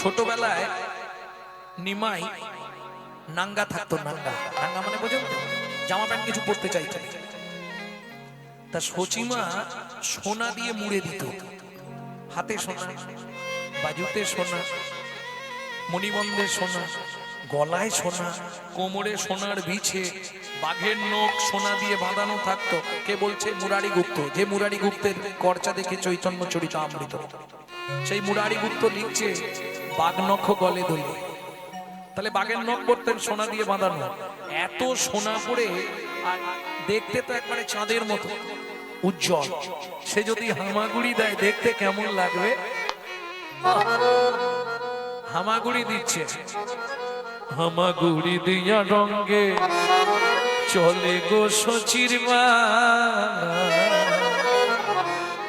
ছোটবেলায় নিমাই নাঙ্গা থাকতো। নাঙ্গা নাঙ্গা মানে বোঝেন তো, জামা প্যান্ট কিছু পরতে চাইতো। তা সচিমা সোনা দিয়ে মুড়ে দিত, হাতে সোনা, বাজুতে সোনা, মণিবন্ধে সোনা, গলায় সোনা, কোমরে সোনার বিছে, বাঘের নখ সোনা দিয়ে বাঁধানো থাকতো। কে বলছে? মুরারি গুপ্ত। যে মুরারি গুপ্তের কর্চা দেখে চৈতন্য চরিতামৃত, সেই মুরারি গুপ্ত লিখছে বাঘ নখ গলে দোলে। তাহলে বাঘের নখ পড়তেন সোনা দিয়ে বাঁধানো। এত সোনা পরে আর দেখতে তো একবারে চাঁদের মতো উজ্জ্বল। সে যদি হামাগুড়ি দেয় দেখতে কেমন লাগবে? হামাগুড়ি দিচ্ছে, হামাগুড়ি দিয়া রঙ্গে চলে গো সচির মা।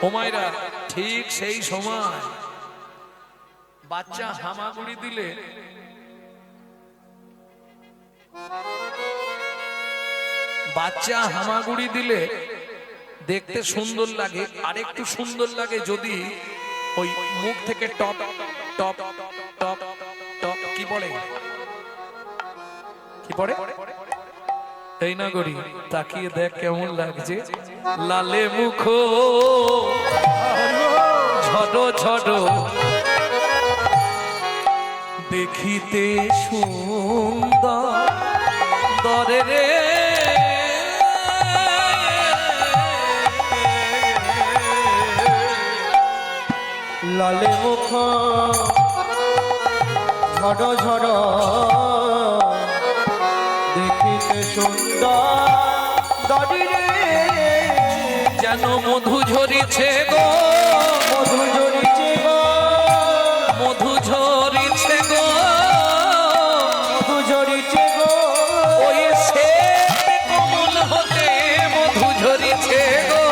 ও মায়েরা, ঠিক সেই সময় বাচ্চা হামাগুড়ি দিলে দেখতে সুন্দর লাগে। আর একটু সুন্দর লাগে যদি ওই মুখ থেকে টপ টপ টপ টপ কি পড়ে, কি পড়ে? এই না গরি, তাকিয়ে দেখ কেমন লাগছে। লালে মুখ ঝড়ো ঝড়ো দেখিতে সুন্দর দরে রে। লালে মুখ ঝড়ো ঝড়ো দেখিতে সুন্দর দরে রে। যেন মধু ঝরিছে গো, মধু ঝরিছে গো, মধু ঝরিছে গো, মধু ঝরিছে গো। ওই সে কমল হতে মধু ঝরিছে গো।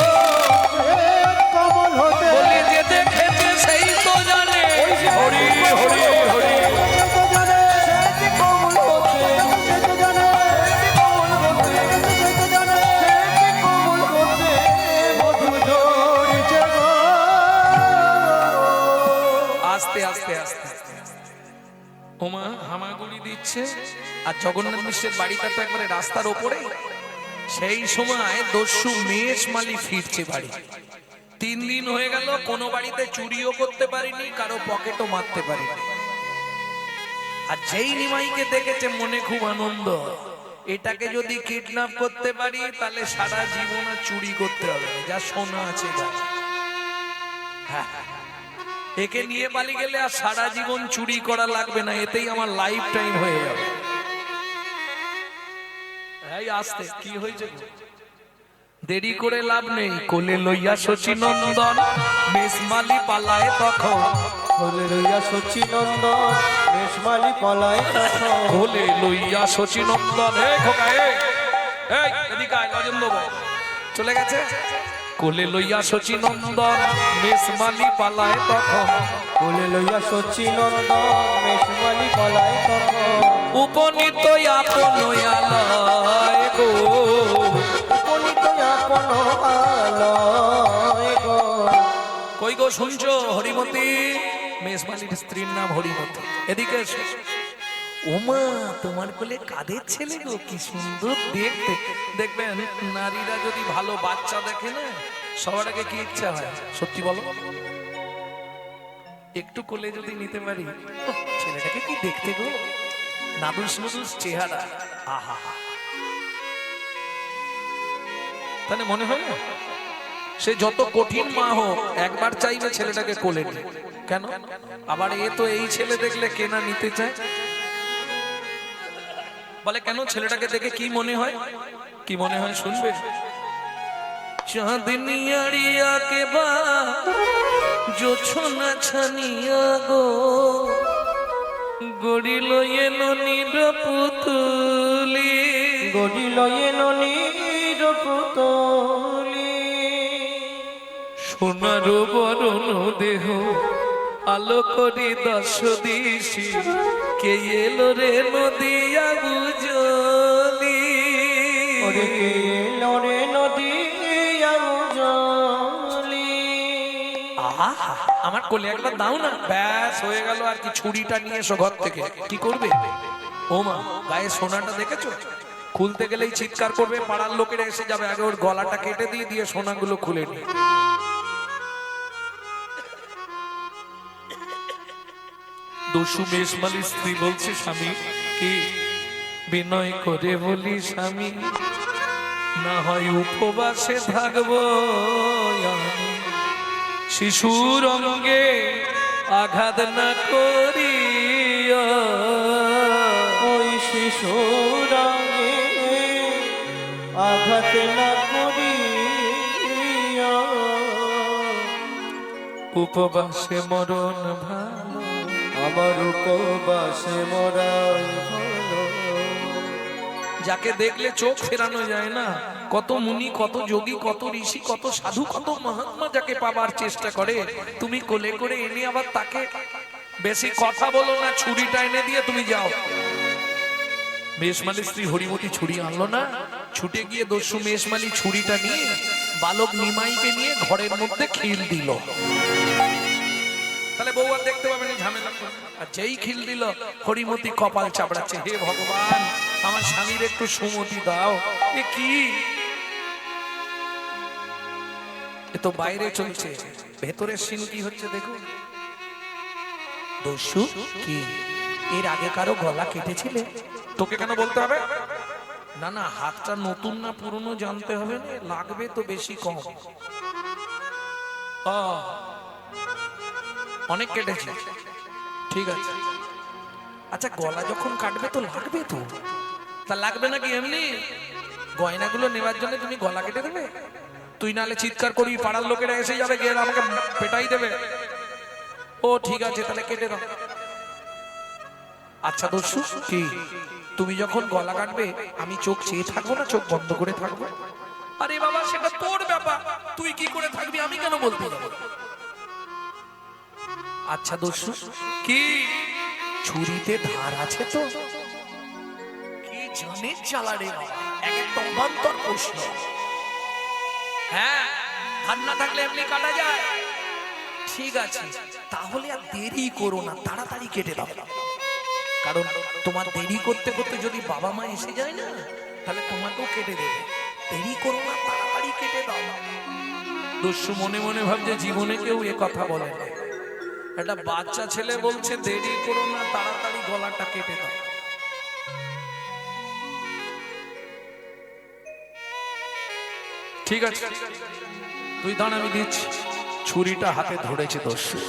কমল হতে বলে যে দেখেছে সেই তো জানে। হরি হরি হরি। কমল হতে জানে, কমল হতে জানে, কমল হতে মধু ঝরিছে গো। আস্তে আস্তে আস্তে ওমা হামাগুড়ি দিচ্ছে। আর জগন্নাথ মিশ্রের বাড়িটা তো একবারে রাস্তার ওপরে। সেই সময় দস্যু মেষ মালি ফিরছে বাড়ি। 3 দিন হয়ে গেল, কোনো বাড়িতে চুরিও করতে পারিনি, কারো পকেটও মারতে পারিনি। আর যেই নিমাইকে দেখেছে মনে খুব আনন্দ। এটাকে যদি কিডন্যাপ করতে পারি তাহলে সারা জীবন আর চুরি করতে হবে না, যা সোনা আছে গায়ে। হ্যাঁ, একে নিয়ে পালিয়ে গেলে আর সারা জীবন চুরি করা লাগবে না, এতেই আমার লাইফ টাইম হয়ে যাবে। এই আসতে কি হয়েছে? দেরি করে লাভ নেই। কোলে লইয়া শচীনন্দন মেষমালি পালায় তখন। কোলে লইয়া শচীনন্দন মেষমালি পালায় তখন। কোলে লইয়া শচীনন্দন, এই খোকা এই এদিকে আয়, লজেন দেবো। চলে গেছে। কোলে লইয়া শচীনন্দন মেষমালি পালায় তখন। কোলে লইয়া শচীনন্দন মেষমালি পালায় তখন। উপনীত আপন আলয় গো, উপনীত আপন আলয় গো। কই গো শুনছো? হরিমতি, মেষমালির স্ত্রীর নাম হরিমতি। এদিকে এসো। ওমা, তোমার কোলে কাদের ছেলে গো, কি সুন্দর দেখতে। দেখবেন নারীরা যদি ভালো বাচ্চা দেখে না, সবার আগে কি ইচ্ছা হয়? সত্যি বলো, একটু কোলে যদি নিতে পারি, ছেলেটাকে কি দেখতে গো, নাদুস নুদুস চেহারা, আহা। তাহলে মনে হয় না সে যত কঠিন মা হোক একবার চাইবে ছেলেটাকে কোলে নিয়ে। কেন? আবার এ তো এই ছেলে দেখলে কেনা নিতে চায়। বলে কেন? ছেলেটাকে দেখে কি মনে হয়? কি মনে হয় শুনবে? চাঁদনি আড়িয়া কে বা জোছনা ছানিয়া গো, গড়িল এলো নির পুতুলি। গড়িল এলো নির পুতুলি। সোনার বরণ দেহ আলো করি দশ দিশি, কে এলো রে নদিয়া বুঝলি। ওরে কে এলো রে নদিয়া বুঝলি। আহা আমার কোলে একবার দাও না, ব্যাস হয়ে গেল। আর কি ছুরিটা নিয়ে এসো ঘর থেকে। কি করবে? ও মা, গায়ে সোনাটা দেখেছো? খুলতে গেলেই চিৎকার করবে, পাড়ার লোকেরা এসে যাবে, আগে ওর গলাটা কেটে দিয়ে দিয়ে সোনাগুলো খুলে নিয়ে। দস্যু মেশমালির স্ত্রী বলছে, স্বামী কি বিনয় করে বলি স্বামী, না হয় উপবাসে থাকবো আমি, শিশুর অঙ্গে আঘাত না করি, ওই শিশুর আগে আঘাত না করি, উপবাসে মরণ ভালো, আমার উপবাসে মরাই ভালো। যাকে দেখলে চোখ ফেরানো যায় না, কত মুনি, কত যোগী, কত ঋষি, কত সাধু, কত মহাত্মা যাকে পাবার চেষ্টা করে, তুমি কোলে করে এনে আবার তাকে বেশি কথা বলো না, ছুরিটা এনে দিয়ে তুমি যাও। মেষমালির স্ত্রী হরিমতি ছুরি আনলো না, ছুটে গিয়ে দস্যু মেষমালি ছুরিটা নিয়ে বালক নিমাইকে নিয়ে ঘরের মধ্যে খিল দিল। তাহলে বউ আর দেখতে পাবেন ঝামেলা করে। আর যেই খিল দিল, হরিমতি কপাল চাপড়াচ্ছে, হে ভগবান, আমার স্বামীর একটু সুমতি দাও। এ কি, এ তো বাইরে চলছে, ভেতরের সিন কি হচ্ছে দেখুন। দস্যু কি এর আগে কারো গলা কেটেছিলে? তোকে কেন বলতে হবে? না না, হাতটা নতুন না পুরনো জানতে হবে না, লাগবে তো বেশি কম। অনেক কেটেছে, ঠিক আছে। আচ্ছা, গলা যখন কাটবে তো লাগবে তো, তা লাগবে নাকি এমনি গয়নাগুলো নেওয়ার জন্য তুমি গলা কেটে দেবে? তুই নালে চিৎকার করবি, পাড়ার লোকেরা এসে যাবে, গিয়ে আমাকে পেটাই দেবে। ও ঠিক আছে, তাহলে কেটে দাও। আচ্ছা দস্যু কি, তুমি যখন গলা কাটবে আমি চোখ চেয়ে থাকবো না, চোখ বন্ধ করে থাকবো? আরে বাবা, সেটা তোর ব্যাপার, তুই কি করে থাকবি, আমি কেন বলতে যাবো? আচ্ছা দস্যু কি, ছুরিতে ধার আছে তো? কি জানে চালা রে বাবা, এক অবান্তর প্রশ্ন। হ্যাঁ, ধার না থাকলে এমনি কাটা যায়। ঠিক আছে, তাহলে আর দেরি করো না, তাড়াতাড়ি কেটে দাও। কারণ তোমার দেরি করতে করতে যদি বাবা মা এসে যায় না, তাহলে তোমাকেও কেটে দেবে। দেরি করো না, তাড়াতাড়ি কেটে দাও। দস্যু মনে মনে ভাবছে, জীবনে কেউ এ কথা বলে না। একটা বাচ্চা ছেলে বলছে দেরি করো না, তাড়াতাড়ি গলাটা কেটে দাও। ঠিক আছে, তুই দাঁড়া, আমি দিচ্ছি। ছুরিটা হাতে ধরেছে দস্যু,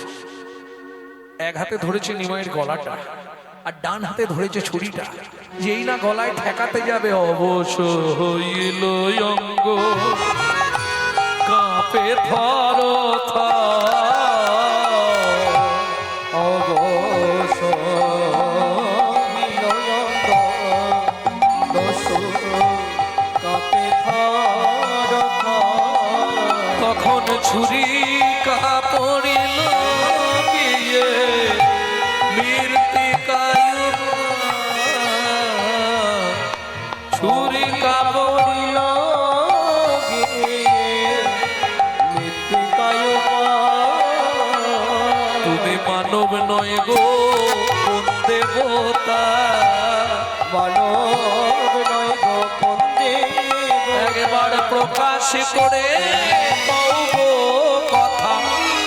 এক হাতে ধরেছে নিমাইয়ের গলাটা, আর ডান হাতে ধরেছে ছুরিটা। যেই না গলায় ঠেকাতে যাবে, অবশ হইল অঙ্গ, কাঁপে থর অবশ বিনয়ঙ্গ, দস্যু কাঁপে থর থর। তখন ছুরি কাপড়িল গিয়ে মৃত্তিকায়, ছুরি কাপড়িল গিয়ে মৃত্তিকায়। তুমি মানব নয় গো কোন দেবতা, মানব নয় গো কোন দেবতা। একবার প্রকাশ করে কও গো কথা,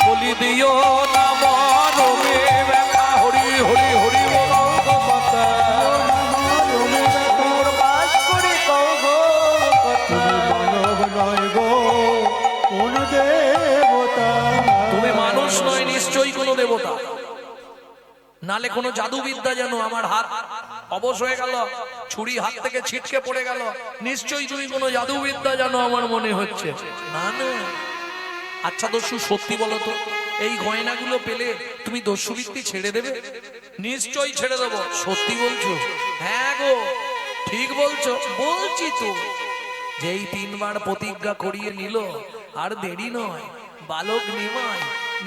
বলি দিও না মরমে ব্যথা। হরি হরি হরি বল গো মাতা, প্রকাশ করে কও গো কথা। মানব নয় গো কোন দেবতা। তুমি মানুষ নয়, নিশ্চয়ই কোনো দেবতা, নালে কোনো জাদুবিদ্যা। যেন আমার হাত অবশ হয়ে গেল, ছুরি হাত থেকে ছিটকে পড়ে গেল, নিশ্চয়ই তুমি কোনো জাদুবিদ্যা জানো আমার মনে হচ্ছে। না না। আচ্ছা দস্যু, সত্যি বলো তো, এই গয়নাগুলো পেলে তুমি দস্যুবৃত্তি ছেড়ে দেবে? নিশ্চয়ই ছেড়ে দেবো। সত্যি বলছো? হ্যাঁ গো, ঠিক বলছো। বলছি তো, যেই 3 বার প্রতিজ্ঞা করিয়ে নিল, আর দেরি নয়। বালক নিমাই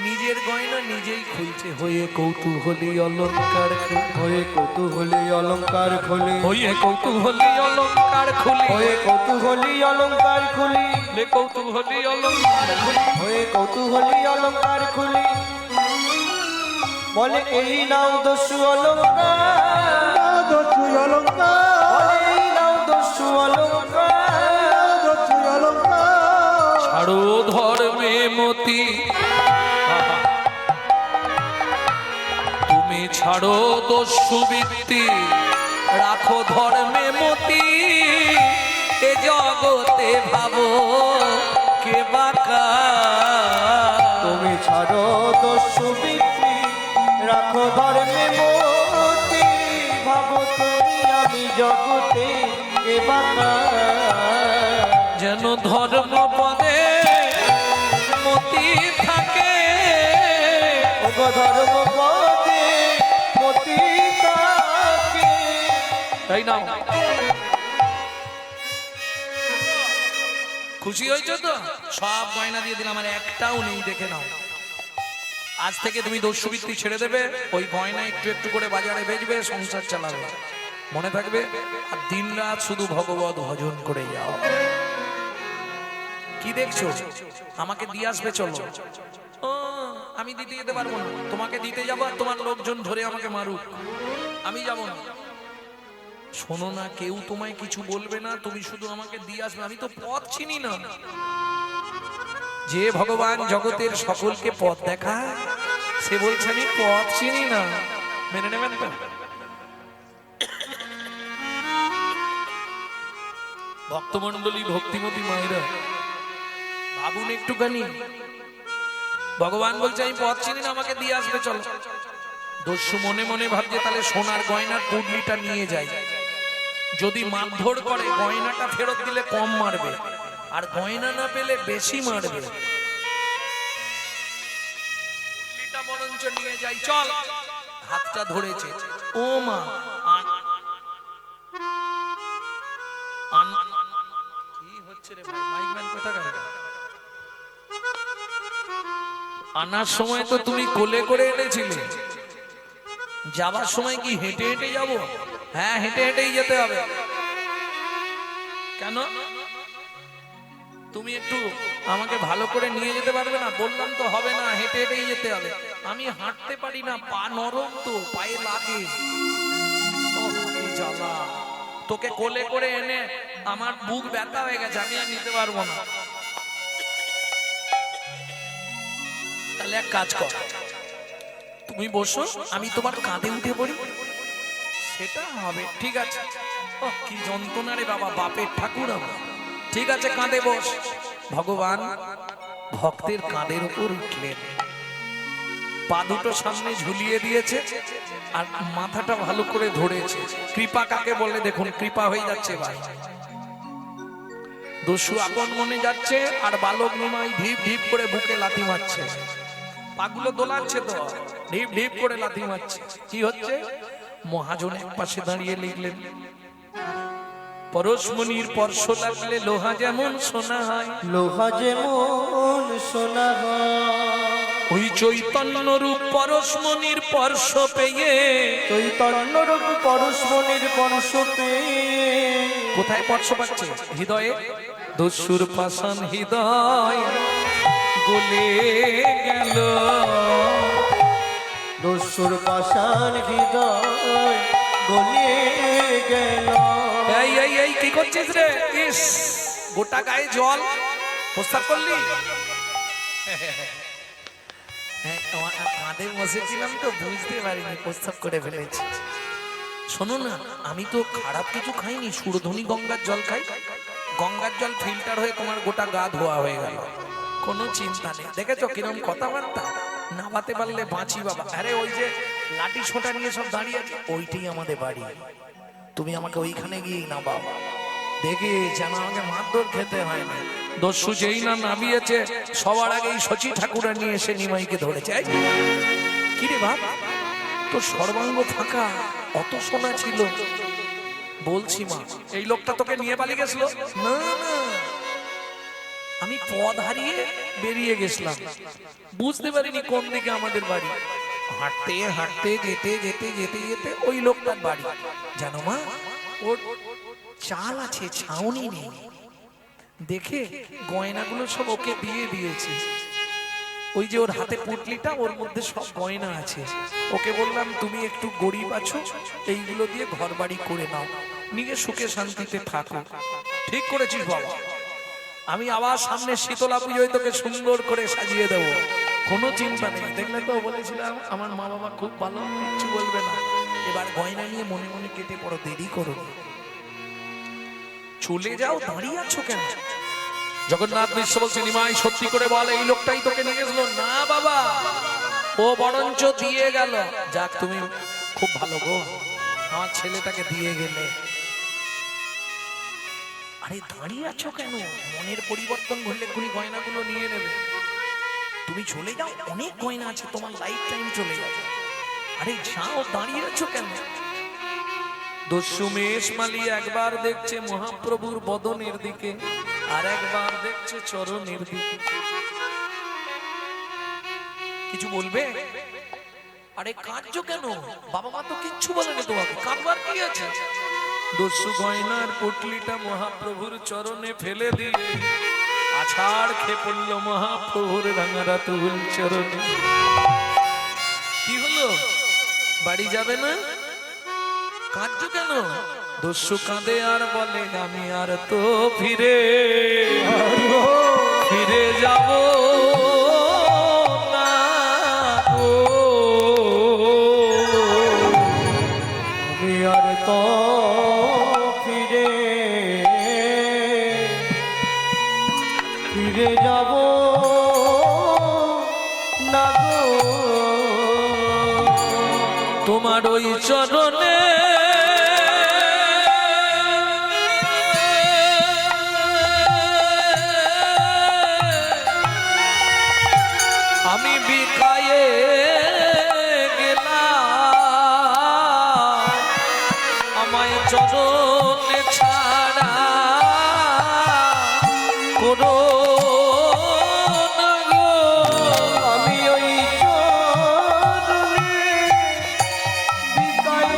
নিজের গয়না নিজেই খুলছে, হয়ে কৌতূহলী অলঙ্কার খুলে, হয়ে কৌতূহলী অলঙ্কার খুলি, হয়ে কৌতূহলী অলঙ্কার খুলি, হয়ে কৌতূহলী অলঙ্কার খুলি, কৌতূহলী অলঙ্কার খুলি, হয়ে কৌতূহলী অলঙ্কার খুলি। বলে এই নাও দস্যু অলঙ্কার, দস্যু অলঙ্কার, বলে এই নাও দস্যু অলঙ্কার, দস্যু অলঙ্কার। ছাড়ো ধর্মে মতি, তুমি ছাড়ো দস্যুবৃত্তি, রাখো ধর্মে মতি, এ জগতে ভাবো কে বাকা। তুমি ছাড়ো দস্যু বৃত্তি, রাখো ধর্মে মতি, ভাবো তুমি আমি জগতে কে বাকা। যেন ধর্ম পদে মতি থাকে, ওগো ধর্ম পদে মতি থাকে। তাই না? খুশি হয়েছো তো? সব গয়না দিয়ে দিলাম, আমার একটাও নেই, দেখে নাও। আজ থেকে তুমি দস্যুবৃত্তি ছেড়ে দেবে, ওই গয়না একটু একটু করে বাজারে বেচবে, সংসার চালাবে, মনে থাকবে। আর দিন রাত শুধু ভগবত ভজন করে যাও। কি দেখছো? আমাকে দিয়ে আসবে, চলো। ও, আমি দিতে যেতে পারবো না, তোমাকে দিতে যাবো আর তোমার লোকজন ধরে আমাকে মারুক, আমি যাবো না। শোনো না, কেউ তোমায় কিছু বলবে না, তুমি শুধু আমাকে দিয়ে আসবে। আমি তো পথ চিনি না। যে ভগবান জগতের সকলকে পথ দেখায়, সে বলছে আমি পথ চিনি না। মেনে নেবেন তো? ভক্তমন্ডলী, ভক্তিমতী মায়েরা, ভাবুন একটুখানি। ভগবান বলছে আমি পথ চিনি না, আমাকে দিয়ে আসবে, চলো। দস্যু মনে মনে ভাবছে তাহলে সোনার গয়নার পুডলিটা নিয়ে যায়। যদি মারধর করে, গয়নাটা ফেরত দিলে কম মারবে, আর গয়না না পেলে বেশি মারবে। পুডলিটা বরঞ্চ নিয়ে যাই, চল। হাতটা ধরেছে, ও মা, কি হচ্ছে রে ভাই? মাইকম্যান কোথাকার? আনার সময় তো তুমি কোলে করে এনেছিলে, যাবার সময় কি হেঁটে হেঁটে যাবো? হ্যাঁ, হেঁটে হেঁটেই যেতে হবে। কেন? তুমি একটু আমাকে ভালো করে নিয়ে যেতে পারবে না? বললাম তো হবে না, হেঁটে হেঁটেই যেতে হবে। আমি হাঁটতে পারি না, পা নরম তো, পায়ে লাগে। ওহ, কি জ্বালা। তোকে কোলে করে এনে আমার বুক ব্যথা হয়ে গেছে, আমি আর নিতে পারবো না। তাহলে এক কাজ কর, তুমি বসো, আমি তোমার কাঁধে উঠে পড়ি। সেটা হবে, ঠিক আছে। ও কি যন্ত্রণা রে বাবা, বাপের ঠাকুর আমার। ঠিক আছে, কাঁধে বস। ভগবান ভক্তের কাঁধের উপর উঠলেন, পা দুটো সামনে ঝুলিয়ে দিয়েছে আর মাথাটা ভালো করে ধরেছে। কৃপা কাকে বলে দেখুন, কৃপা হয়ে যাচ্ছে ভাই। দস্যু আপন মনে যাচ্ছে আর বালক নিমাই ঢিপ ঢিপ করে বুকে লাথি মারছে। পাগুলো দোলাচ্ছে তো, ঢিপ ঢিপ করে লাথি মারছে। কি হচ্ছে? মহাজন এক পাশে দাঁড়িয়ে লিখলেন, পরশমণির স্পর্শ লাগলে লোহা যেমন সোনা হয়, লোহা যেমন সোনা হয়, ওই চৈতন্য রূপ পরশমণির স্পর্শ পেয়ে, চৈতন্য রূপ পরশমণির স্পর্শ পেয়ে কোথায় স্পর্শ পাচ্ছে? হৃদয়ে। দস্যুর পাষাণ হৃদয় গলে গেল, দস্যুর পাষাণ হৃদয় গলে গেল। এই এই এই কি করছিস রে? ইস, গোটা গায়ে জল, প্রস্তাব করলি? হ্যাঁ, কাঁধে বসেছিলাম তো বুঝতে পারিনি, প্রস্তাব করে ফেলেছি। শোনো না, আমি তো খারাপ কিছু খাইনি, সুরধনী গঙ্গার জল খাই। গঙ্গার জল ফিল্টার হয়ে তোমার গোটা গা ধোয়া হয়ে গেল, কোনো চিন্তা নেই। দেখেছো কিরম কথাবার্তা? নামাতে পারলে বাঁচি বাবা। আরে ওই যে লাঠি ছোটা নিয়ে সব দাঁড়িয়ে আছে, ওইটাই আমাদের বাড়ি। তুমি আমাকে ওইখানে গিয়ে নামাও, দেখে যেন আমাকে মারধর খেতে হয় না। দস্যু যেই না নামিয়েছে, সবার আগে শচী ঠাকুরা নিয়ে এসে নিমাইকে ধরেছে। কি রে বাপ, তোর সর্বাঙ্গ ফাঁকা, অত সোনা ছিল? বলছি মা, এই লোকটা তোকে নিয়ে পালিয়ে গেছিল? না না, আমি পথ হারিয়ে বেরিয়ে গেছিলাম, বুঝতে পারিনি কোন দিকে আমাদের বাড়ি। হাঁটতে হাঁটতে যেতে যেতে যেতে যেতে ওই লোকটার বাড়ি। জানো মা, ওর চাল আছে, ছাউনি নেই। দেখে গয়নাগুলো সব ওকে দিয়ে দিয়েছে। ওই যে ওর হাতে পুটলিটা, ওর মধ্যে সব গয়না আছে। ওকে বললাম তুমি একটু গরিব আছো, এইগুলো দিয়ে ঘর বাড়ি করে নাও, নিজে সুখে শান্তিতে থাকো। ঠিক করেছিস বাবা, আমি আবার সামনে শীতলা পুজোয় তোকে সুন্দর করে সাজিয়ে দেবো, কোনো চিন্তা নেই। দেখলে তো বলেছিলাম আমার মা বাবা খুব ভালো, কিচ্ছু বলবে না। এবার গয়না নিয়ে মনে মনে কেটে পড়ো, দেরি করো, চলে যাও, দাঁড়িয়ে আছো কেন? জগন্নাথ মিশ্র বলছে নিমাই সত্যি করে বল, এই লোকটাই তোকে নিয়ে গেছিল? না বাবা, ও বরঞ্চ দিয়ে গেল। যাক, তুমি খুব ভালো গো, আমার ছেলেটাকে দিয়ে গেলে। আরে দাঁড়িয়ে আছো কেন? মনের পরিবর্তন ঘটলে এক্ষুনি গয়নাগুলো নিয়ে নেবে। তুমি চলে যাও, অনেক গয়না আছে, তোমার লাইফ টাইম চলে যাবে। আরে যাও, দাঁড়িয়ে আছো কেন? দস্যু মেষমালী একবার দেখছে মহাপ্রভুর বদনের দিকে, আর একবার দেখছে চরণের দিকে। কিছু বলবে? আরে কাঁদছো কেন? বাবা মা তো কিচ্ছু বলেনি তোমাকে, কাঁদবার কি আছে? দস্যু গয়নার পুটলিটা মহাপ্রভুর চরণে ফেলে দিয়ে আছাড় খেয়ে পড়ল মহাপ্রভুর রাঙারা তুল চরণে। কি হলো, বাড়ি যাবে না? কাঁদছো কেন? দস্যু কাঁদে আর বলে আমি আর তো ফিরে ফিরে যাব না গো, আমি আর তো ফিরে ফিরে যাব না গো, তোমার ওই চরণে আমি বিকায়ে গেলাম, আমায় চরণে ছাড়া করো না গো। আমি ওই চরণে বিকায়ে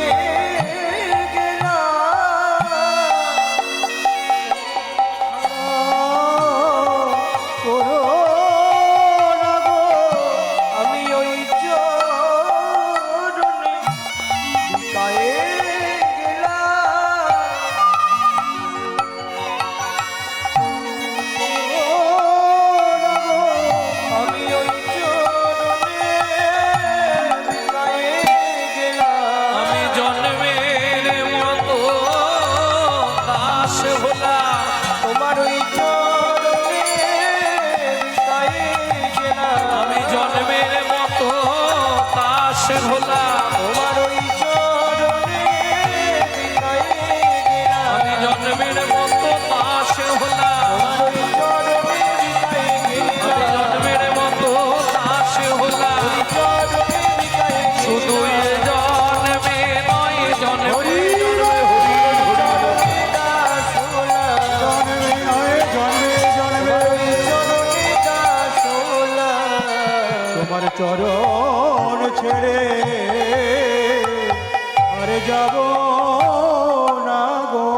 চরণ ছেড়ে আরে যাব না গো।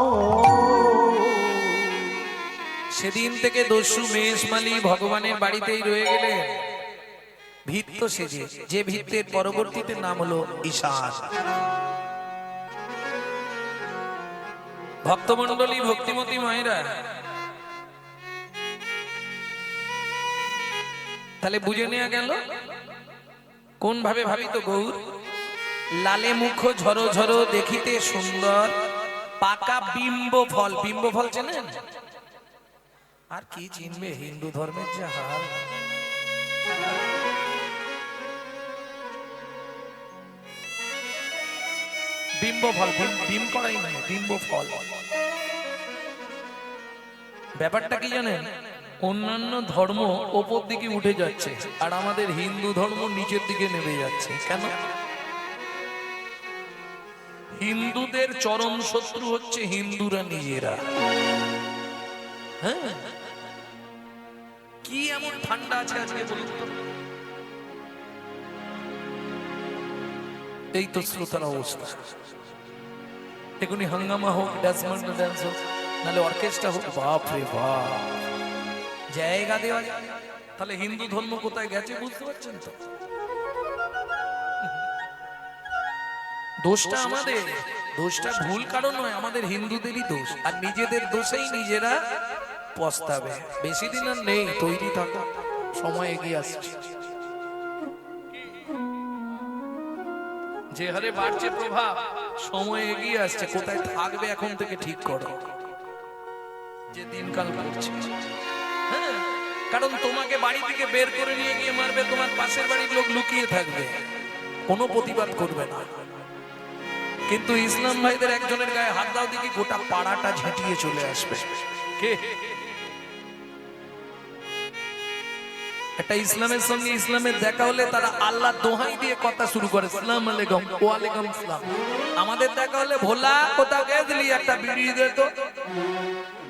সেদিন থেকে দস্যু মেষমালী ভগবানের বাড়িতেই রয়ে গেলেন ভিত্ত সেজে, যে ভিত্তের পরবর্তীতে নাম হলো ঈশান। ভক্তমণ্ডলী, ভক্তিমতী মায়েরা, তাহলে বুঝে নেওয়া গেল কোন ভাবে ভাবিত গৌর। লালে মুখ ঝরো ঝরো দেখিতে সুন্দর, পাকা বিম্ব ফল। বিম্ব ফল চেনেন? আর কি চিনবে, হিন্দু ধর্মের যে হাল। বিম্ব ফল, ডিম করাই নয়, বিম্ব ফল। ব্যাপারটা কি জানেন? অন্যান্য ধর্ম ওপর দিকে উঠে যাচ্ছে আর আমাদের হিন্দু ধর্ম নিচের দিকে নেমে যাচ্ছে। কেন? হিন্দুদের চরম শত্রু হচ্ছে হিন্দুরা নিজেরা। হ্যাঁ, কি এমন ঠান্ডা আছে আজকে বলুন তো? এই তো শ্রোতার অবস্থা। এখনই হাঙ্গামা হোক, ড্যান্স হোক, নাহলে অর্কেস্ট্রা হোক, বাপ রে বাপ, জায়গা দেওয়া যায়। তাহলে হিন্দু ধর্ম কোথায় গেছে বুঝতে পারছেন তো? দোষটা আমাদের, দোষটা ভুল কারণ নয়, আমাদের হিন্দুদেরই দোষ, আর নিজেদের দোষেই নিজেরা পস্তাবে। বেশি দিন আর নেই, তৈরি থাকো, সময় এগিয়ে আসছে। যে হারে বাড়ছে প্রভাব, সময় এগিয়ে আসছে, কোথায় থাকবে এখন থেকে ঠিক করো, যে দিনকাল পড়ছে। হ্যাঁ, কারণ তোমাকে বাড়ি থেকে বের করে নিয়ে গিয়ে মারবে, তোমার পাশের বাড়ির লোক লুকিয়ে থাকবে, কোনো প্রতিবাদ করবে না। কিন্তু ইসলাম ভাইদের একজনের গায়ে হাত দাও দেখি, গোটা পাড়াটা ঝেঁটিয়ে চলে আসবে। কে? একটা ইসলামের সঙ্গে ইসলামের দেখা হলে তারা আল্লাহ দোহাই দিয়ে কথা শুরু করে, আসসালামু আলাইকুম, ওয়া আলাইকুম আসসালাম। আমাদের দেখা হলে ভোলা কোথাও গেছলি, একটা বিড়ি দে তো।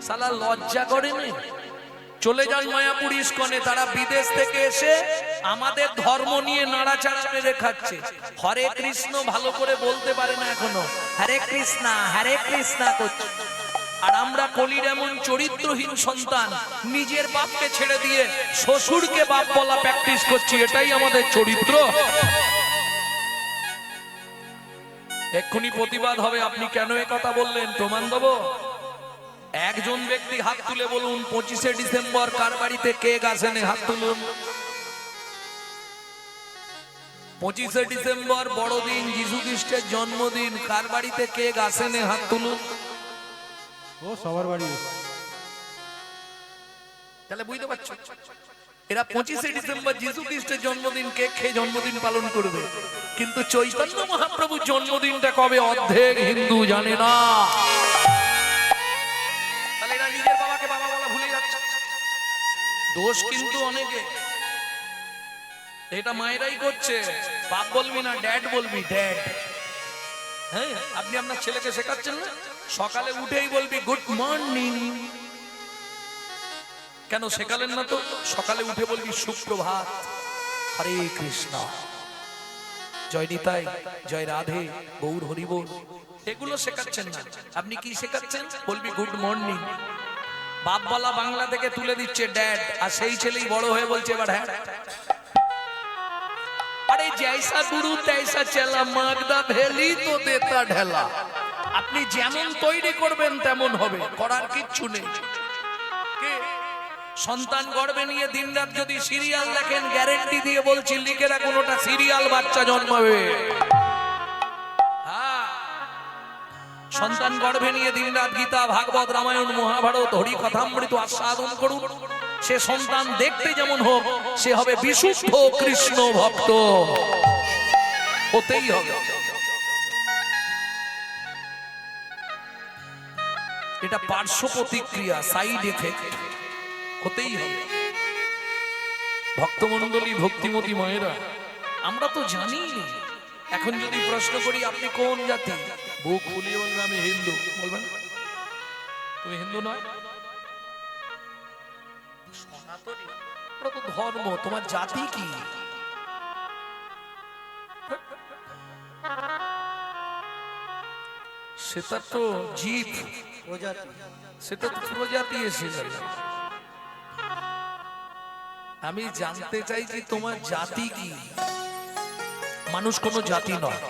শালা লজ্জা করে না? চলে যান মায়াপুর ইস্কনে, তারা বিদেশ থেকে এসে আমাদের ধর্ম নিয়ে নাড়াচাড়া মেরে খাচ্ছে। হরে কৃষ্ণ ভালো করে বলতে পারে না এখনো, হরে কৃষ্ণা করছে। আর আমরা কলির এমন চরিত্রহীন সন্তান, নিজের বাপকে ছেড়ে দিয়ে শ্বশুরকে বাপ বলা প্র্যাকটিস করছি, এটাই আমাদের চরিত্র। এক্ষুনি প্রতিবাদ হবে, আপনি কেন এ কথা বললেন, প্রমাণ দেবো। একজন ব্যক্তি হাত তুলে বলুন, 25শে ডিসেম্বর কার বাড়িতে কেক আসেনি? হাত তুলুন। 25শে ডিসেম্বর বড়দিন, যিশু খ্রিস্টের জন্মদিন, কার বাড়িতে কেক আসেনি? হাত তুলুন। ও সবার বাড়ি। তাহলে বুঝতে পারছো, এরা 25শে ডিসেম্বর যিশু খ্রিস্টের জন্মদিন কেক খেয়ে জন্মদিন পালন করবে, কিন্তু চৈতন্য মহাপ্রভুর জন্মদিনটা কবে অর্ধেক হিন্দু জানে না। নিজের বাবাকে বাবা বলা ভুলে যাচ্ছে, দোষ কিন্তু অনেকে। এটা মায়েরাই করছে, বাপ বলবি না, ড্যাড বলবি, ড্যাড। হ্যাঁ, আপনি আপনার ছেলেকে শেখাচ্ছেন না, সকালে উঠেই বলবি গুড মর্নিং। কেন শেখালেন না তো? সকালে উঠে বলবি সুপ্রভাত, হরে কৃষ্ণ, জয় নিতাই, জয় রাধে, গৌর হরিবোল। এগুলো শেখাচ্ছেন না, আপনি কি শেখাচ্ছেন? বলবি গুড মর্নিং। বাপ বলা বাংলা থেকে তুলে দিচ্ছে ড্যাড, আর সেই ছেলেই বড় হয়ে বলছে এবার হ্যাঁ। আরে জৈসা গুরু তৈসা চেলা, মাগদা ভেলি তো দেতা ঢেলা। আপনি যেমন তৈরি করবেন তেমন হবে, করার কিচ্ছু নেই। সন্তান গর্ভে নিয়ে দিনরাত যদি সিরিয়াল দেখেন, গ্যারেন্টি দিয়ে বলছি লিখে রাখুন, ওটা সিরিয়াল বাচ্চা জন্মাবে। সন্তান গর্ভে নিয়ে দিনরাত গীতা, ভাগবত, রামায়ণ, মহাভারত, হরি কথামৃত আস্বাদন করুন। সে সন্তান দেখতে যেমন হোক, সে হবে বিশুদ্ধ কৃষ্ণ ভক্ত, হতেই হবে। এটা পার্শ্ব প্রতিক্রিয়া, সাইড এফেক্ট, হতেই হবে। ভক্তমণ্ডলী, ভক্তিমতী মায়েরা, আমরা তো জানি। এখন যদি প্রশ্ন করি আপনি কোন জাতি, বুক ফুলিয়ে বলবেন আমি হিন্দু, বলবেন তুমি হিন্দু নয়, সনাতনী, ওটা তো ধর্ম, তোমার জাতি কি? সেটা তো জীব, সেটা তো প্রজাতি এসেছে। আমি জানতে চাইছি তোমার জাতি কি? মানুষ কোনো জাতি নয়,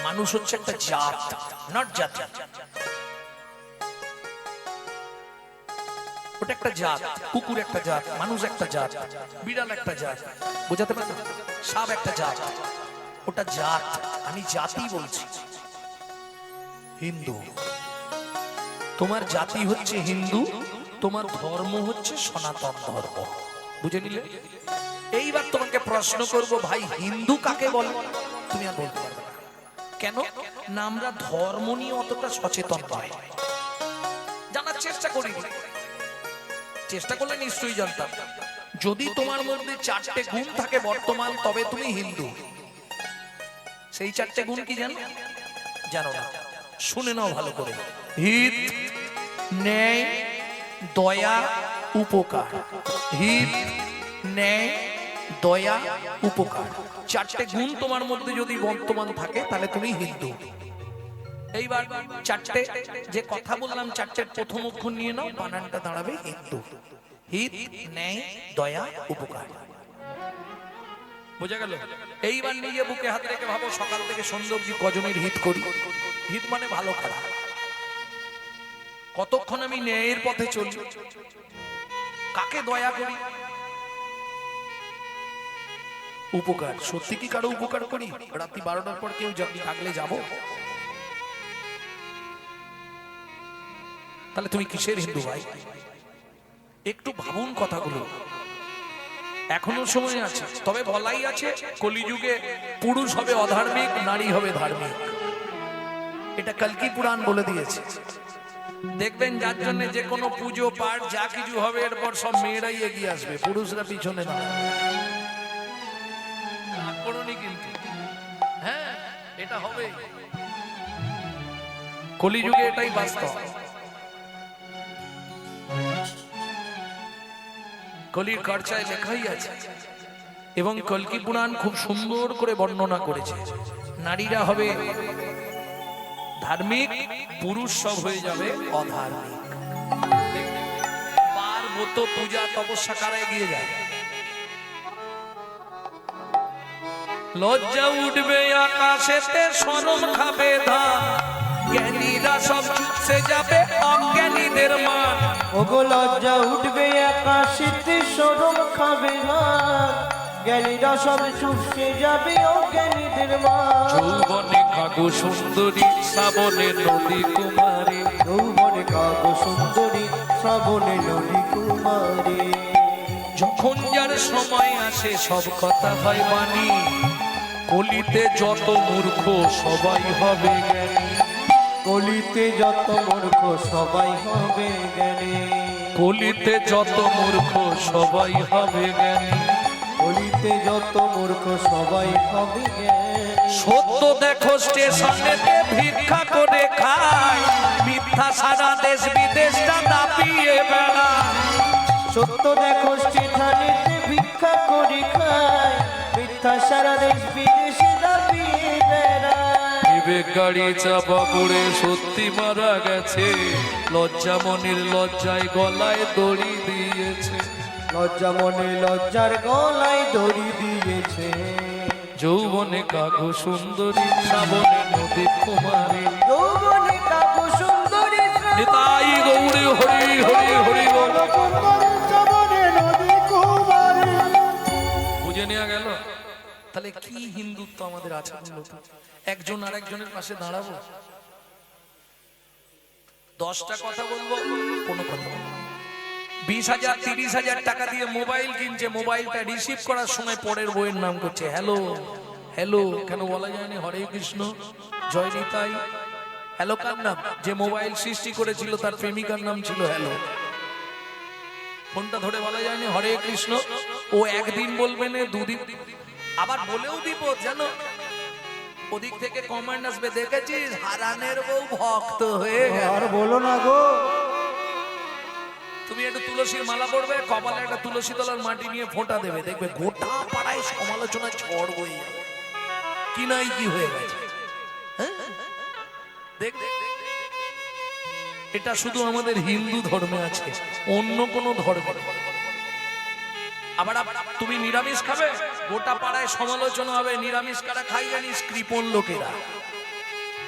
মানুষ হচ্ছে একটা জাত, নট জাতি। ওটা একটা জাত, কুকুর একটা জাত, মানুষ একটা জাত, বিড়াল একটা জাত, বোঝাতে পারো? সাপ একটা জাত, ওটা জাত। আমি জাতি বলছি। হিন্দু, তোমার জাতি হচ্ছে হিন্দু, তোমার ধর্ম হচ্ছে সনাতন ধর্ম, বুঝে নিলে? এইবার তোমাকে প্রশ্ন করব, ভাই হিন্দু কাকে বলে? তুমি আর বলতে পারবে না। কেন না? আমরা ধর্ম নিয়ে অতটা সচেতন নয়, জানার চেষ্টা করি। চেষ্টা করলে নিশ্চয়ই জানতাম। যদি তোমার মধ্যে 4টে গুণ থাকে বর্তমান, তবে তুমি হিন্দু। সেই 4টে গুণ কি জানো? জানো না? শুনে নাও ভালো করে। হিত, ন্যায়, দয়া, উপকার। হিত, ন্যায়, দয়া, উপকার, 4টে গুণ তোমার মধ্যে যদি বর্তমান থাকে, তাহলে তুমি হিন্দু। এইবার 4টে যে কথা বললাম, 4টের প্রথম অক্ষর নিয়ে নাও, বানানটা দাঁড়াবে হিন্দু। হিত, ন্যায়, দয়া, উপকার। বোঝা গেল? এইবার নিজে বুকে হাত রেখে ভাবো, সকাল থেকে সন্ধ্যা অবধি কজনের হিত করি? হিত মানে ভালো খারাপ। কতক্ষণ আমি ন্যায়ের পথে চলি? কাকে দয়া করি? উপকার, সত্যি কি কারো উপকার করি? রাত্রি 12টার পর কেউ ডাকলে যাবো? তাহলে তুমি কিসের হিন্দু ভাই? একটু ভাবুন কথাগুলো। এখনো সময় আছে, তবে বলাই আছে কলিযুগে পুরুষ হবে অধার্মিক, নারী হবে ধার্মিক। এটা কল্কি পুরাণ বলে দিয়েছে। দেখবেন যার জন্য যে কোনো পুজো পাঠ যা কিছু হবে এরপর সব মেয়েরাই এগিয়ে আসবে, পুরুষরা পিছনে না। কিন্তু হ্যাঁ, এটা হবে কলিযুগে, এটাই বাস্তব। কলির কারচায় লেখাই আছে এবং কল্কি পুরাণ খুব সুন্দর করে বর্ণনা করেছে। নারীরা হবে ধার্মিক, পুরুষ সব হয়ে যাবে অধার্মিক। পার্বত্য পূজা তপস্যা কারা এগিয়ে যায়? লজ্জা উঠবে আকাশেতে, শরম খাবে ধান, জ্ঞানীরা সব চুপসে যাবে, অজ্ঞানীদের মান। ওগো লজ্জা উঠবে আকাশেতে, শরম খাবে ধান, জ্ঞানীরা সব চুপসে যাবে, অজ্ঞানীদের মান। যৌবনে কাগো সুন্দরী, শ্রাবণে নদী কুমারী, যৌবনে কাগো সুন্দরী, শ্রাবণে নদী কুমারী। যখন যার সময় আসে সব কথা হয় বাণী, কলিতে যত মূর্খ সবাই হবে জ্ঞানী। কলিতে যত মূর্খ সবাই হবে জ্ঞানী। কলিতে যত মূর্খ সবাই হবে জ্ঞানী। কলিতে যত মূর্খ সবাই হবে জ্ঞানী। সত্য দেখো স্টেশনেতে ভিক্ষা করে খায়, মিথ্যা সারা দেশ বিদেশটা দাপিয়ে বেড়ায়। সত্য দেখো স্টেশনেতে ভিক্ষা করে খায়, মিথ্যা সারা দেশ বিদেশে দাপিয়ে বেড়ায়। বিবেক গাড়ি চাপা পড়ে সত্যি মারা গেছে, লজ্জা মনের লজ্জায় গলায় দড়ি দিয়েছে। লজ্জা মনে লজ্জার গলায় দড়ি দিয়েছে। যৌবনে কাগো সুন্দরী, শ্রাবণে নদী কুমারী। যৌবনে কাগো সুন্দরী, নিতাই গৌরী হরি হরি হরি বল। বুঝে নেওয়া গেল? তাহলে কি হিন্দুত্ব আমাদের আছে? একজন আর একজনের পাশে দাঁড়াবো, 10টা কথা বলবো, কোনো কথা বলবো। 20,000 30,000 টাকা দিয়ে মোবাইল কিনছে, মোবাইলটা রিসিভ করার সময় পরের বইয়ের নাম করছে হ্যালো হ্যালো। কেন বলা যায়নি হরে কৃষ্ণ জয় নিতাই? হ্যালো কার নাম? যে মোবাইল সৃষ্টি করেছিল তার প্রেমিকার নাম ছিল হ্যালো। ফোনটা ধরে বলা যায়নি হরে কৃষ্ণ? ও একদিন বলবে না, দুদিন, আবার বলেও দিব জানো। ওদিক থেকে কমেন্ট আসবে, দেখেছিস হারানের বউ ভক্ত হয়ে গেল। আর বলো না গো। তুমি একটু তুলসীর মালা পড়বে, কপালে একটা তুলসী তলার মাটি নিয়ে ফোঁটা দেবে, দেখবে গোটা পাড়ায় সমালোচনা ঝড় বয়ে যাবে। কি নাই কি হয়ে গেছে। দেখ, এটা শুধু আমাদের হিন্দু ধর্মে আছে, অন্য কোন ধর্মে। আবার তুমি নিরামিষ খাবে, গোটা পাড়ায় সমালোচনা হবে। নিরামিষ কারা খাই জানিস? কৃপণ লোকেরা,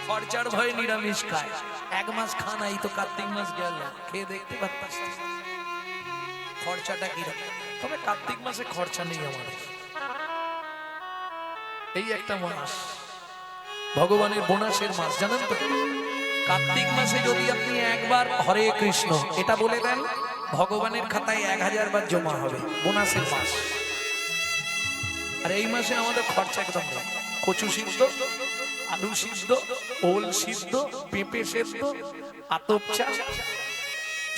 খরচার ভয়ে নিরামিষ খায়। 1 মাস খানাই তো, কার্তিক মাস গেল, খেয়ে দেখতে পারতাস খরচাটা কিরকম। তবে কার্তিক মাসে খরচা নেই আমাদের। এই একটা মাস ভগবানের বোনাসের মাস, জানেন তো? কার্তিক মাসে যদি আপনি একবার হরে কৃষ্ণ এটা বলে দেন, ভগবানের খাতায় 1000 বার জমা হবে, বোনাসের মাস। আর এই মাসে আমাদের খরচা একদম নেই। কচু সিদ্ধ, আলু সিদ্ধ, ওল সিদ্ধ, পেঁপে সেদ্ধ, আতপ চা,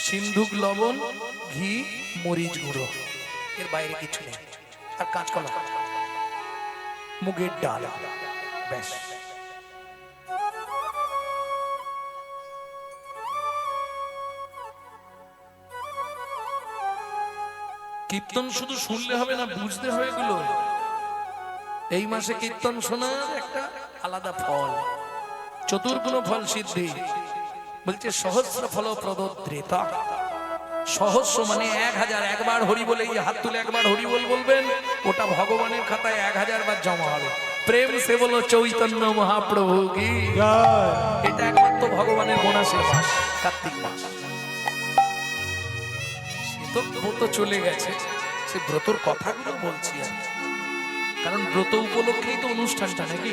সিন্ধুক লবণ, ঘি, মরিচ গুঁড়ো, এর বাইরে কিছু নেই। আর কাঁচকলা, মুগের ডাল, ব্যাস। কীর্তন শুধু শুনলে হবে না, বুঝতে হবে এগুলো। এই মাসে কীর্তন শোনার একটা আলাদা ফল, চতুর্গুণ ফল সিদ্ধি। বলছে সহস্র ফল প্রদোদ্রেতা, সহস্র মানে 1000, একবার হরি বলে এই হাত তুলে একবার হরি বল বলবেন, ওটা ভগবানের খাতায় 1000 বার জমা হবে। প্রেম সে বলো চৈতন্য মহাপ্রভু কি জয়। এটা একমাত্র ভগবানের বোনাসের মাস, কার্তিক মাস। সে তো ব্রত চলে গেছে, সে ব্রতর কথাগুলো বলছি আমি, কারণ ব্রত উপলক্ষেই তো অনুষ্ঠানটা নাকি,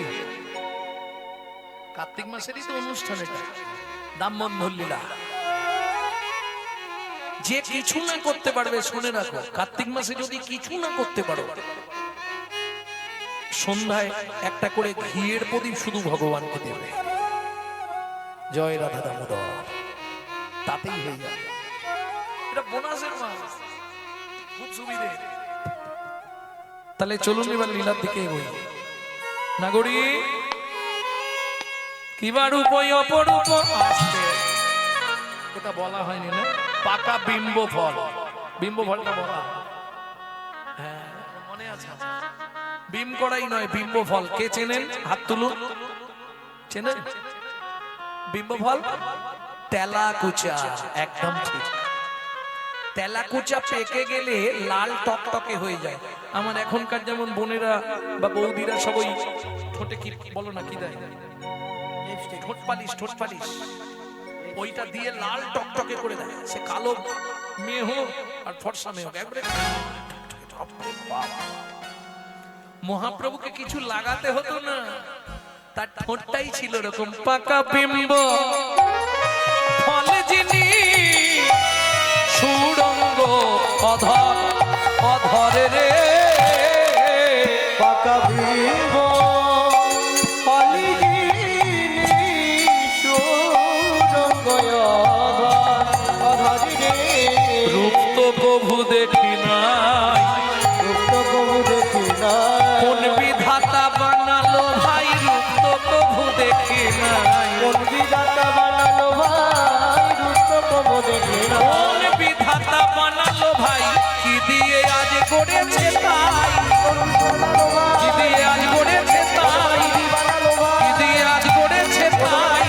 কার্তিক মাসেরই তো অনুষ্ঠান এটা, দামবন্ধন লীলা। যে কিছু না করতে পারবে, শুনে রাখো, কার্তিক মাসে যদি কিছু না করতে পারো, সন্ধ্যায় একটা করে ঘিয়ের প্রদীপ শুধু ভগবানকে দেবে, জয় রাধা দামোদর, তাতেই হয়ে যাবে। এটা বোনাসের মাস, খুব সুবিধে। তাহলে চলুন এবার লীলার দিকে এগোই। নাগরী কিবা রূপ অপরূপ আসছে, এটা বলা হয়নি না, পাকা বিম্ব ফল, বিম্ব ফলটা বলা, হ্যাঁ মনে আছে। বিম করাই নয়, বিম্ব ফল। কে চেনেন? হাত তুলুন। চেনেন বিম্ব ফল? তেলাকুচা, একদম ঠিক। তেলাকুচা পেকে গেলে লাল টকটকে হয়ে যায়। আমার এখনকার যেমন বোনেরা বা বৌদিরা সবাই ঠোঁটে কি বলো না, কি দেয়, ঠোঁট পালিশ, ঠোঁট পালিশ, ওইটা দিয়ে লাল টকটকে করে দেয়। সে কালো মেয়ে হোক আর ফর্সা মেয়ে হোক, একবারে মহাপ্রভুকে কিছু লাগাতে হতো না, তার ঠোঁটটাই ছিল এরকম পাকা বিম্ব ফলে যিনি সুরঙ্গ অধর, অধরে রে পাকা বিম্ব রূপ তো প্রভু দেখি নাই, কোন বিধাতা বানালো ভাই, রূপ তো প্রভু দেখি নাই, কোন বিধাতা বানালো ভাই, রূপ তো প্রভু দেখি নাই, কোন বিধাতা বানালো ভাই, কি দিয়ে আজ করেছে তাই, কি দিয়ে আজ করেছে তাই, কি দিয়ে আজ করেছে তাই,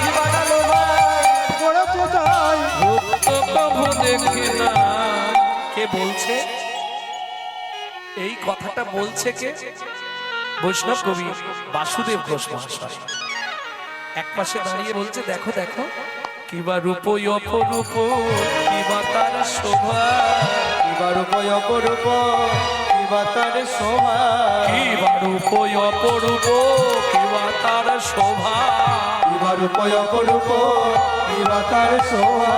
রূপ তো প্রভু দেখি না। কে বলছে এই কথাটা? বলছে কে? বৈষ্ণব কবি বাসুদেব ঘোষ মহাশয়। এক পাশে দাঁড়িয়ে বলছে, দেখো দেখো কিবা রূপ অপরূপ, কিবা তার শোভা, কিবা রূপ অপরূপ, কিবা তার শোভা, কিবা রূপ অপরূপ, কিবা তার শোভা, কিবা রূপ অপরূপ, কিবা তার শোভা,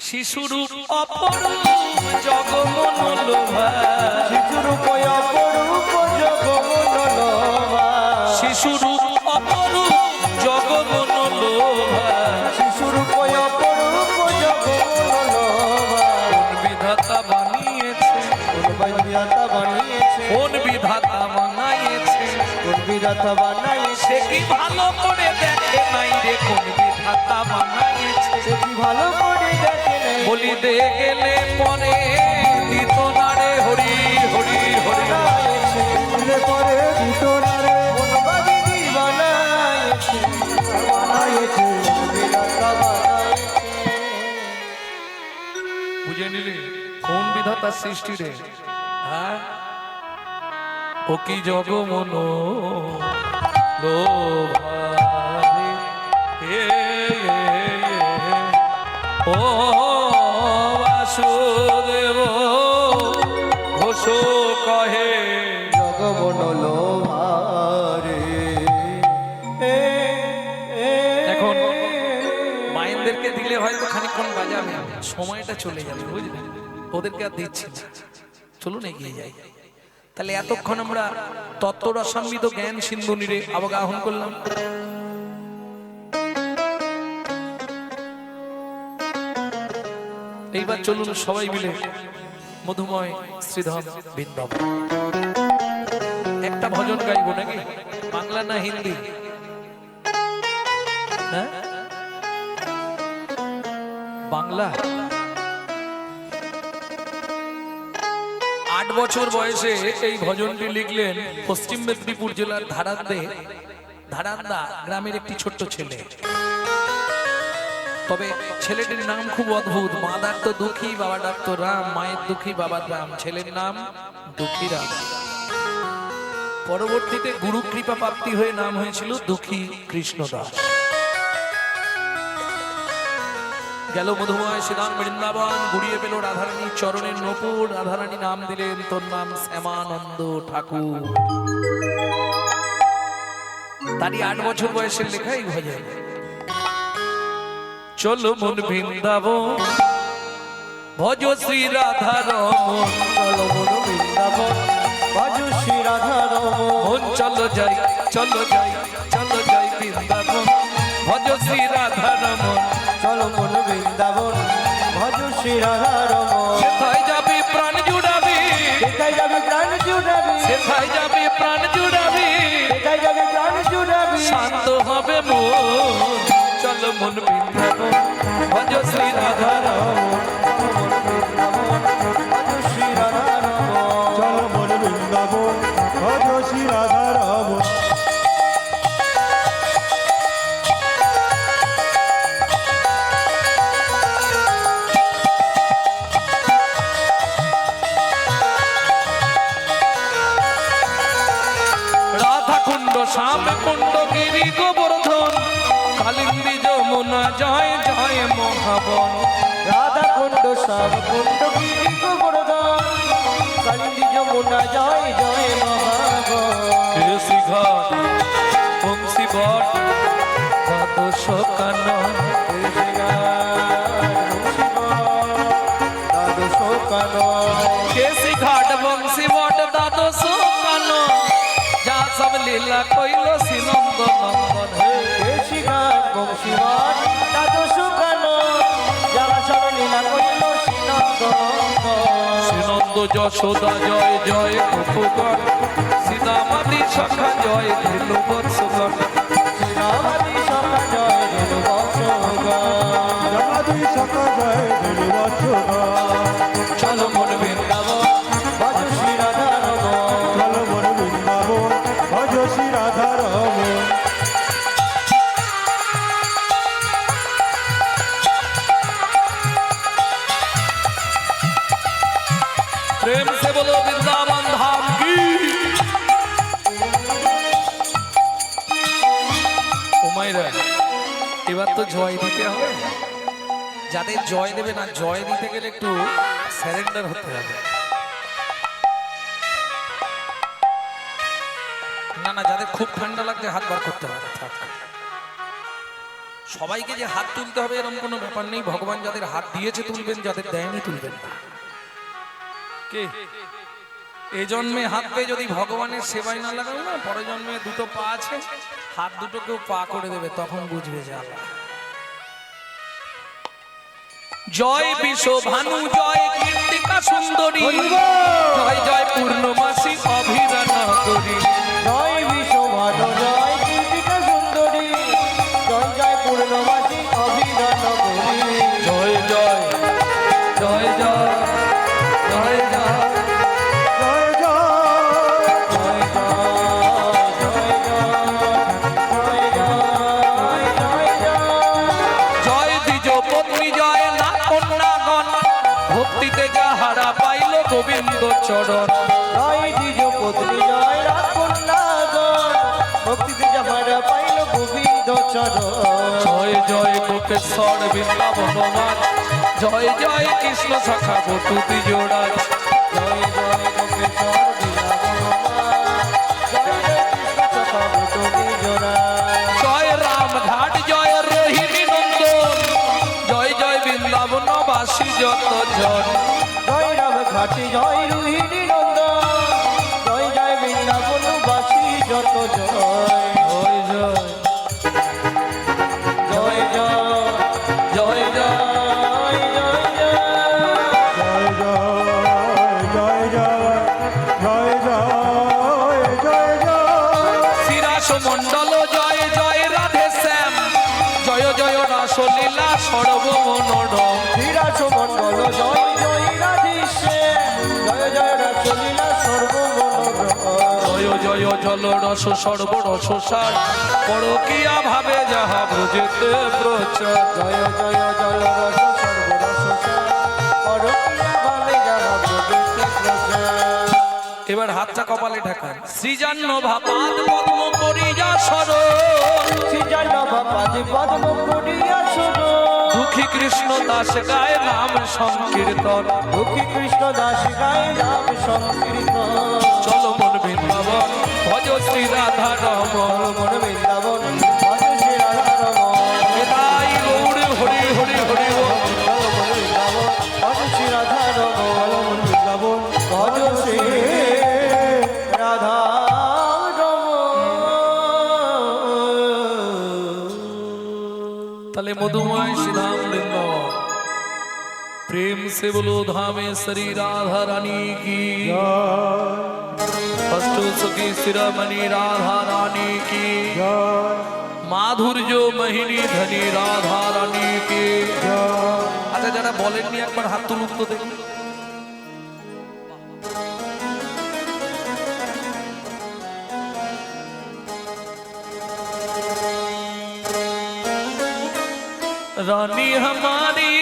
শিশুরূপ অপরূপ জগমনোলোভা, শিশুরূপ অপরূপ জগমনোলোভা, শিশুরূপ অপরূপ জগমনোলোভা, শিশুরূপ অপরূপ জগমনোলোভা, কোন বিধাতা বানিয়েছে, কোন বিধাতা বানিয়েছে, কোন বিধাতা বানাইয়েছে, কোন বিধাতা বানাইছে, সে কি ভালো করে দেখে নাই রে, কোন বিধাতা বানাইয়েছে, সে কি ভালো করে দেখে নাই, বলি দে গেলে পরে দিত না রে, হরি হরি হরি, বানাইছে, বলে পরে ভিতরে বনবাদী বানাইছে, বানাইছে, বিধাতা বানাইছে। বুঝে নিলি কোন বিধাতার সৃষ্টি রে? হ্যাঁ, ও কি জগমনো লোভারে, হে ও বাসুদেব ঘোষ কহে, জগমনোলোভারে, এখন মায়েদেরকে দিলে হয়তো খানিকক্ষণ বাজাবে, সময়টা চলে যাবে, বুঝলেন? ওদেরকে আর দিচ্ছি না, চলুন এগিয়ে যাই। তাহলে এতক্ষণ আমরা তত্ত্বরসান্বিত জ্ঞান সিন্ধু নীরে অবগাহন করলাম। এইবার চলুন সবাই মিলে মধুময় শ্রীধাম বৃন্দাবন একটা ভজন গাইবো, নাকি? বাংলা না হিন্দি? হ্যাঁ, বাংলা। 8 বছর বয়সে এই ভজনটি লিখলেন পশ্চিম মেদিনীপুর জেলার ধারান্দা গ্রামের একটি ছোট্ট ছেলে। তবে ছেলেটির নাম খুব অদ্ভুত। মা ডাকতো দুঃখী, বাবা ডাকতো রাম। মায়ের দুঃখী, বাবার রাম, ছেলের নাম দুঃখী রাম। পরবর্তীতে গুরু কৃপা প্রাপ্তি হয়ে নাম হয়েছিল দুঃখী কৃষ্ণদাস। গেল মধুময় শ্রীরাম বৃন্দাবন, গুড়িয়ে পেল রাধারানীর চরণের নপুর। রাধারানী নাম দিলেন তোর নাম শ্যামানন্দ ঠাকুর। তারই 8 বছর বয়সের লেখাই ভজন। চলো মন বৃন্দাবন ভজ শ্রী রাধা রমন। চলো মন বৃন্দাবন ভজ শ্রী রাধা রমন। চলো যাই চলো যাই চলো যাই বৃন্দাবন ভজ শ্রী রাধা রমন। চলো মন বৃন্দাবন ভজ শ্রী রাধা রমন। সেথায় যাবি প্রাণ জুড়াবি, সেথায় যাবে প্রাণ জুড়াবি, সেথায় যাবি প্রাণ জুড়াবি, সেথায় যাবে প্রাণ জুড়াবি। শান্ত হবে মন। চলো মন বৃন্দাবন ভজ শ্রী রাধা রমন। ভজ শ্রী রাধা রমন। চলো মন বৃন্দাবন ভজ শ্রী রাধা রমন। রাধা কুণ্ড শ্যাম কুণ্ড গিরি গোবর্ধন, কালিন্দী যমুনা জয় জয় মহাবন। রাধা কুণ্ড শ্যাম কুণ্ড গিরি গোবর্ধন, কালিন্দী যমুনা জয় জয় মহাবন। কেশি ঘাট বংশী বট দ্বাদশ কানন। কেশি ঘাট বংশী বট দ্বাদশ কানন, যা সব লীলা কইল শ্রীনন্দ নন্দন। হে শ্রীনন্দ যশোদা জয় জয় গোপগণ, সীতামাতি সখা জয় ধেনু বৎসগণ। জগাধি সকা জয় ধীরবৎসগণ। চলো মন বৃন্দাবন ভজ শ্রী রাধা রমন। চলো মন বৃন্দাবন ভজ শ্রী রাধা রমন। प्रेम से बोलो वृंदावन धाम की। উমাইরা, এবার তো জয় দিতে হবে। যাদের জয় দেবে না, জয় দিতে গেলে একটু স্যারেন্ডার হতে হবে। না না, যাদের খুব ঠান্ডা লাগছে হাত বার করতে হবে। থাক, সবাইকে যে হাত তুলতে হবে এরকম কোনো ব্যাপার নেই। ভগবান যাদের হাত দিয়েছে তুলবেন, যাদের দেয়নি তুলবেন না। কে এই জন্মে হাত পেয়ে যদি ভগবানের সেবায় না লাগাবে না, পরের জন্মে দুটো পা আছে, হাত দুটোকেও পা করে দেবে, তখন বুঝবে যে আল্লাহ। জয় বিশ্ব ভানু জয় কীর্তিকা সুন্দরী, জয় জয় পূর্ণমাসী অভিরা নগরী। জয় বিশ্বভান জয় কীর্তিকা সুন্দরী, জয় জয় পূর্ণমাসী অভিরা নগরী। জয় জয় জয় জয় জয় জয় ভক্তিতে যাহারা পাইল গোবিন্দ চরণ। জয় দ্বিজ পত্নী জয় রাজকন্যাগণ, ভক্তিতে যাহারা পাইল গোবিন্দ চরণ। জয় জয় গোপেশ্বর বৃন্দাবনবাস, জয় জয় কৃষ্ণ শাখা বটুতি জোড়ায়। জয় জয় গোপেশ্বর বৃন্দাবনবাস, জয় জয় কৃষ্ণ সখা বটুতি জোড়ায়। জয় রাম ঘাট জয় রোহিণী নন্দন, জয় জয় বৃন্দাবনবাসী যত জন। জয় রাম ঘাটি জয় রোহিণী নন্দন, জয় জয় বৃন্দাবনবাসী যত জয়। জয় জয় জয় জয় জয় জয় মন্ডল জয় জয় রাধে শ্যাম, জয় জয় রাসলীলা সর্বমনোরম। শ্রীরাস মন্ডল জয় জয় রাধেশ্যাম, জয় জয় রাসলীলা সর্বমনোরম। জয় জয় জল রস সর্বরস সার পরকিয়া ভাবে যাহা ব্রজেতে প্রচার। জয় জয় জল রস সর্বরস পরকিয়া ভাবে যাহা ব্রজেতে প্রচার। এবার হাতটা কপালে ঢাকান। সৃজান্ন ভাপাদ পদ্ম করিয়া সর সৃজন ভাপাদি পদ্ম করিয়া সরো। দুঃখী কৃষ্ণ দাস গায় নাম সংকীর্তন। দুঃখী কৃষ্ণ দাস গায় নাম সংকীর্তন। চল মন বৃন্দাবন ভজ শ্রী রাধা রমন। মন বৃন্দাবন ভজ শ্রী রাধা রমন। তাই গৌর হরি হরি হরি বল। চল মন বৃন্দাবন ভজ শ্রী রাধা রমন। বৃন্দাবন ভজ শ্রী রাধা তাহলে মধুময় শ্রীধাম বৃন্দাবন प्रेम से बोलो धामेश्वरी राधा रानी की अष्टो सखी शिरोमणि राधा रानी की माधुर्य महिनी धनी राधा रानी की। अच्छा जरा बोलेंगे एक बार हाथ तुलुन तो देखिए। रानी हमारी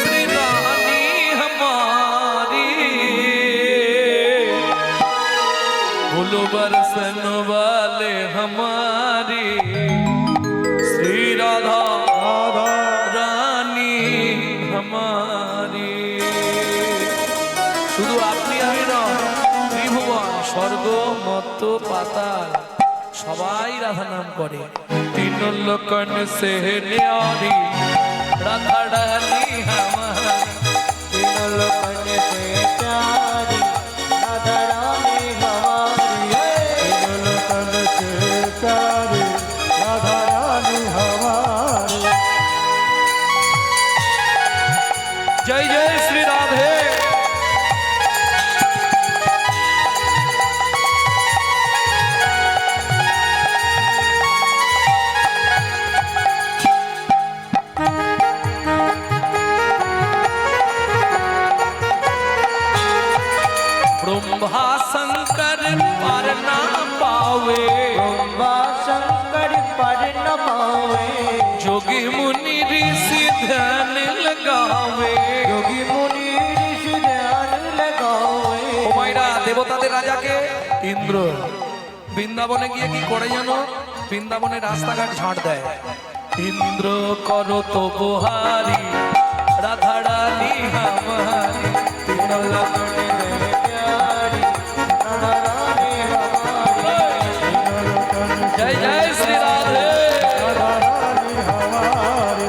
श्री रानी हमारी बोलो बरसन वाले हमारी श्री राधा रानी हमारी। शुधु आपनी आमी ना त्रिभुवन स्वर्ग मत्त पाताल সবাই রাধা নাম করে। তিন লোকন সে ন্যারি রাধা রানী হামারি। तीन लोकन से प्यारी राधा रानी हमारी। तीन लोकन से प्यारी राधा रानी हमारी। जय जय श्री राधे। ब्रह्मा शंकर पर ना पावे ब्रह्मा शंकर पर न पावे। जोगी मुनि ऋषि ध्यान लगावे। योगी मुनि ऋषि ध्यान लगावे। ও মাইরা দেবতাদের রাজাকে ইন্দ্র বৃন্দাবনে গিয়ে কি করে জানো? বৃন্দাবনে রাস্তাঘাট ঝাঁট দেয়। ইন্দ্র করো তো বহারি রাধা রানী হামারি। तीन लोकन से प्यारी राधा रानी हमारी। जय जय श्री राधे। राधा रानी हमारी।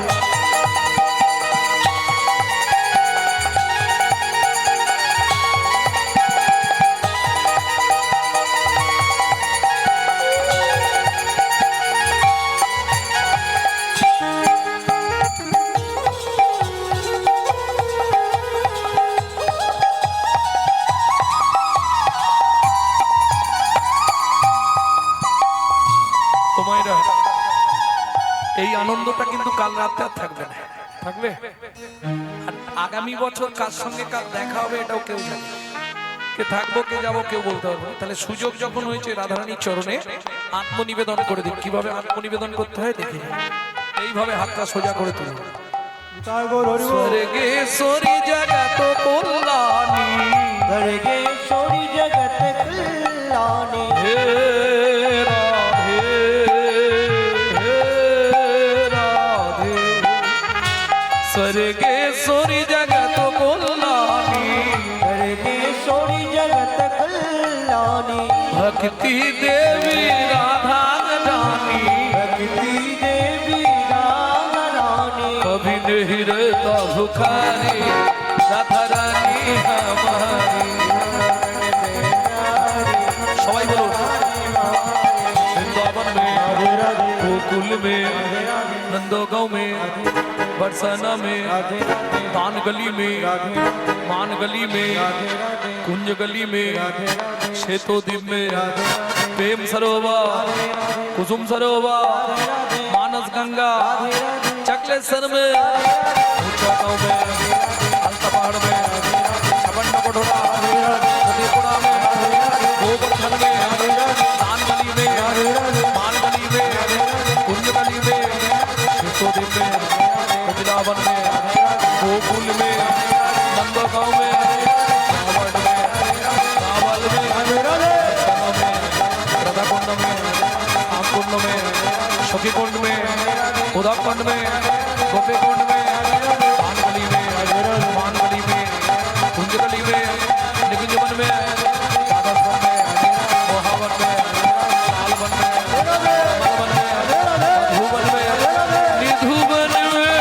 তোমায়রা এই আনন্দটা কিন্তু কাল রাতে আর থাকবে না। থাকবে আর আগামী বছর কার সঙ্গে কার দেখা হবে এটাও কেউ জানে। কে থাকবো কে যাবো কেউ বলতে পারবে না। তাহলে সুযোগ যখন হয়েছে রাধারানীর চরণে আত্মনিবেদন করে দিন। কিভাবে আত্মনিবেদন করতে হয় দেখি। এইভাবে হাতটা সোজা করে তুলুন। তাই গৌর হরি বল। স্বর্গেশ্বরী জগত কল্যাণী स्वर्गेश्वरी जगत कल्याणी। হে রাধে হে রাধে। स्वर्गेশ্বরী जगत कल्याणी स्वर्गेश्वरी जगत कल्याणी। भक्ति देवी राधा रानी। भक्ति देवी राधा रानी। कभी नहीं रहता भुखारी राधा रानी हमारी। सबाई बोलो वृंदावन में गोकुल में नंदोगांव में बरसाना में तान गली में मान गली में कुंज गली में श्वेतोद्वीप में प्रेम सरोवर कुसुम सरोवर मानस गंगा चकलेश्वर में ऊंचा गांव में अलता पहाड़ में छपन पटोला गोवर्धन में, दान गली में, माल गली में, कुंज गली में, शिशोदिन में, वृंदावन में, गोकुल में, नंदगांव में, रावण में, रावल में, राधाकुंड में, आमकुंड में, सखीकुंड में, उदयकुंड में, गोपीकुंड में, पानगली में, मानगली में, कुंजगली में, निकुंजवन में, राधावन में, मोहावन में, लालवन में, कमलवन में, मधुवन में, निधुवन में।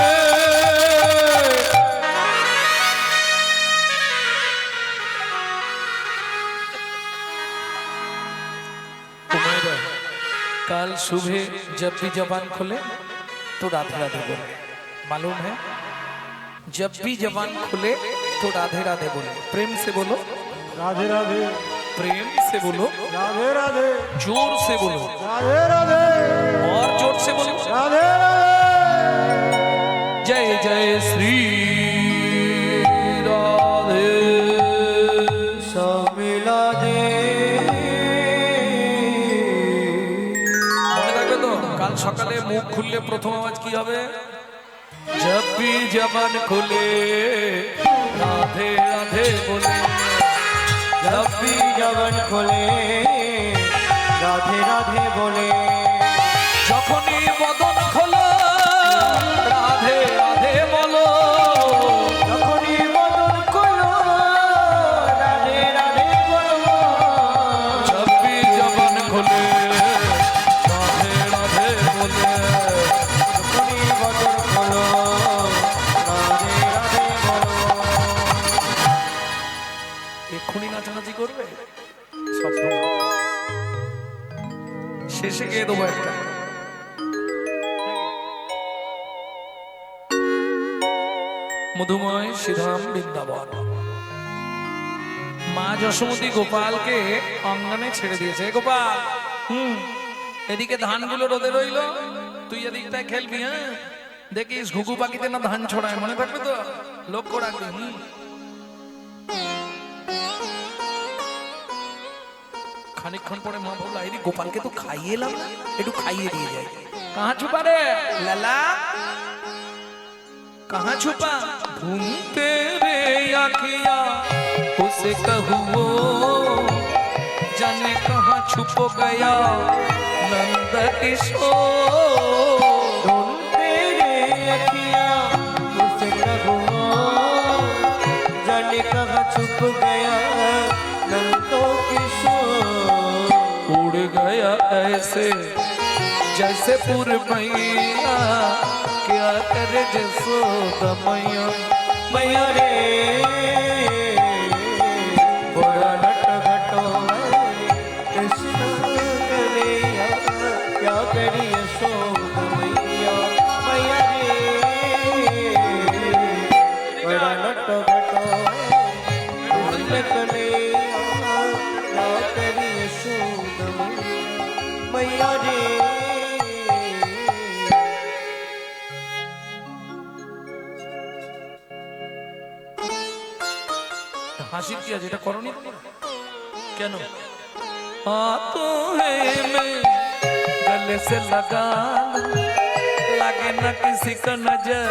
उम्मीद है कल सुबह जब भी जबान खोले तो राधे राधे बोले। मालूम है जब भी जबान खुले तो राधे राधे बोले। प्रेम से बोलो, राधे राधे प्रेम से बोलो, राधे राधे जोर से बोलो, राधे राधे और जोर से बोलो। राधे राधे जय जय श्री राधे। सब मिला दे মনে থাকবে তো কাল সকালে মুখ খুললে প্রথম আওয়াজ কি হবে? जब भी जबान खुले राधे राधे बोले। जब भी जवन खोले राधे राधे बोले। যখনই বদন খোলো রাধে রাধে বলো। যখনই বদন খোলো রাধে রাধে বলো। जब भी जबान खुले राधे राधे बोले। যখনই বদন খোলো রাধে রাধে বলো। এক্ষুনি নাচানাচি করবে সব শেষে গিয়ে দেবো একটা। মধুময় শ্রীধাম বৃন্দাবন। মা যশোমতী গোপালকে অঙ্গনে ছেড়ে দিয়েছে। গোপাল এদিকে ধানগুলো রোদে রইল, তুই এদিকটায় খেলবি। হ্যাঁ দেখিস ঘুঘু পাখিতে না ধান ছড়ায়, মনে থাকবে তো, লক্ষ্য রাখবি। খানিকক্ষণ পরে মা বলল আরে গোপালকে তো খাইয়ে এলাম না, একটু খাইয়ে দিয়ে যাই। কাহা ছুপা রে লালা, कहाँ छुपा? घूमते रे आखिया उसे कहूँ जाने कहाँ छुप गया नंद किशोर। ढूंढते रे अखियाँ उसे कहूँ जाने कहाँ छुप गया नंदो किशोर। उड़ गया ऐसे जैसे पुरमैया, क्या करे जसोदा मैया। मैया रे बड़ा नट घटो कृष्ण कन्हैया, क्या करी यशोदा मैया। मैया रे बड़ा नट घटो कृष्ण कन्हैया, क्या करी यशोदा मैया। मैया रे হাসির কি আছে? এটা করনি কেন? तो है मैं गले से लगा लगे न किसी का नजर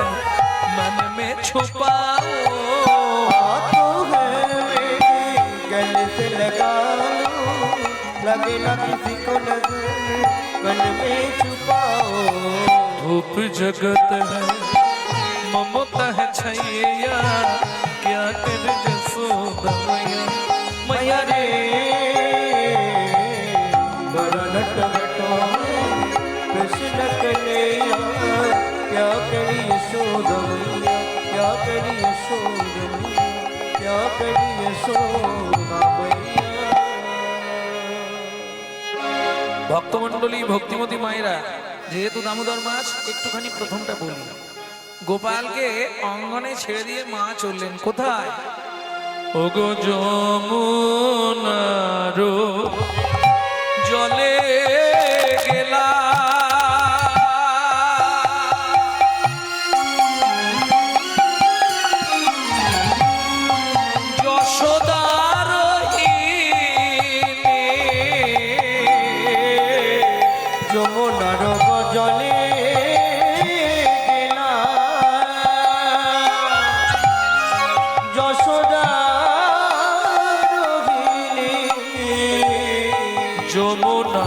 मन में छुपाओ। तो है मेरे गले से लगा लो, लगे ना किसी को नजर मन में छुपाओ। धूप जगत है ममता है छैया, क्या करे जसोदा मैया। मैया रे बड़ा नट घटो कृष्ण कन्हैया, क्या करी यशोदा मैया। क्या करी यशोदा मैया, क्या करी यशोदा मैया। ভক্তমণ্ডলী ভক্তিমতী মায়েরা, যেহেতু দামোদর মাস একটুখানি প্রথমটা বলি। গোপালকে অঙ্গনে ছেড়ে দিয়ে মা চললেন কোথায়? ওগো যমুনার জলে গেলা যশোদার হিনে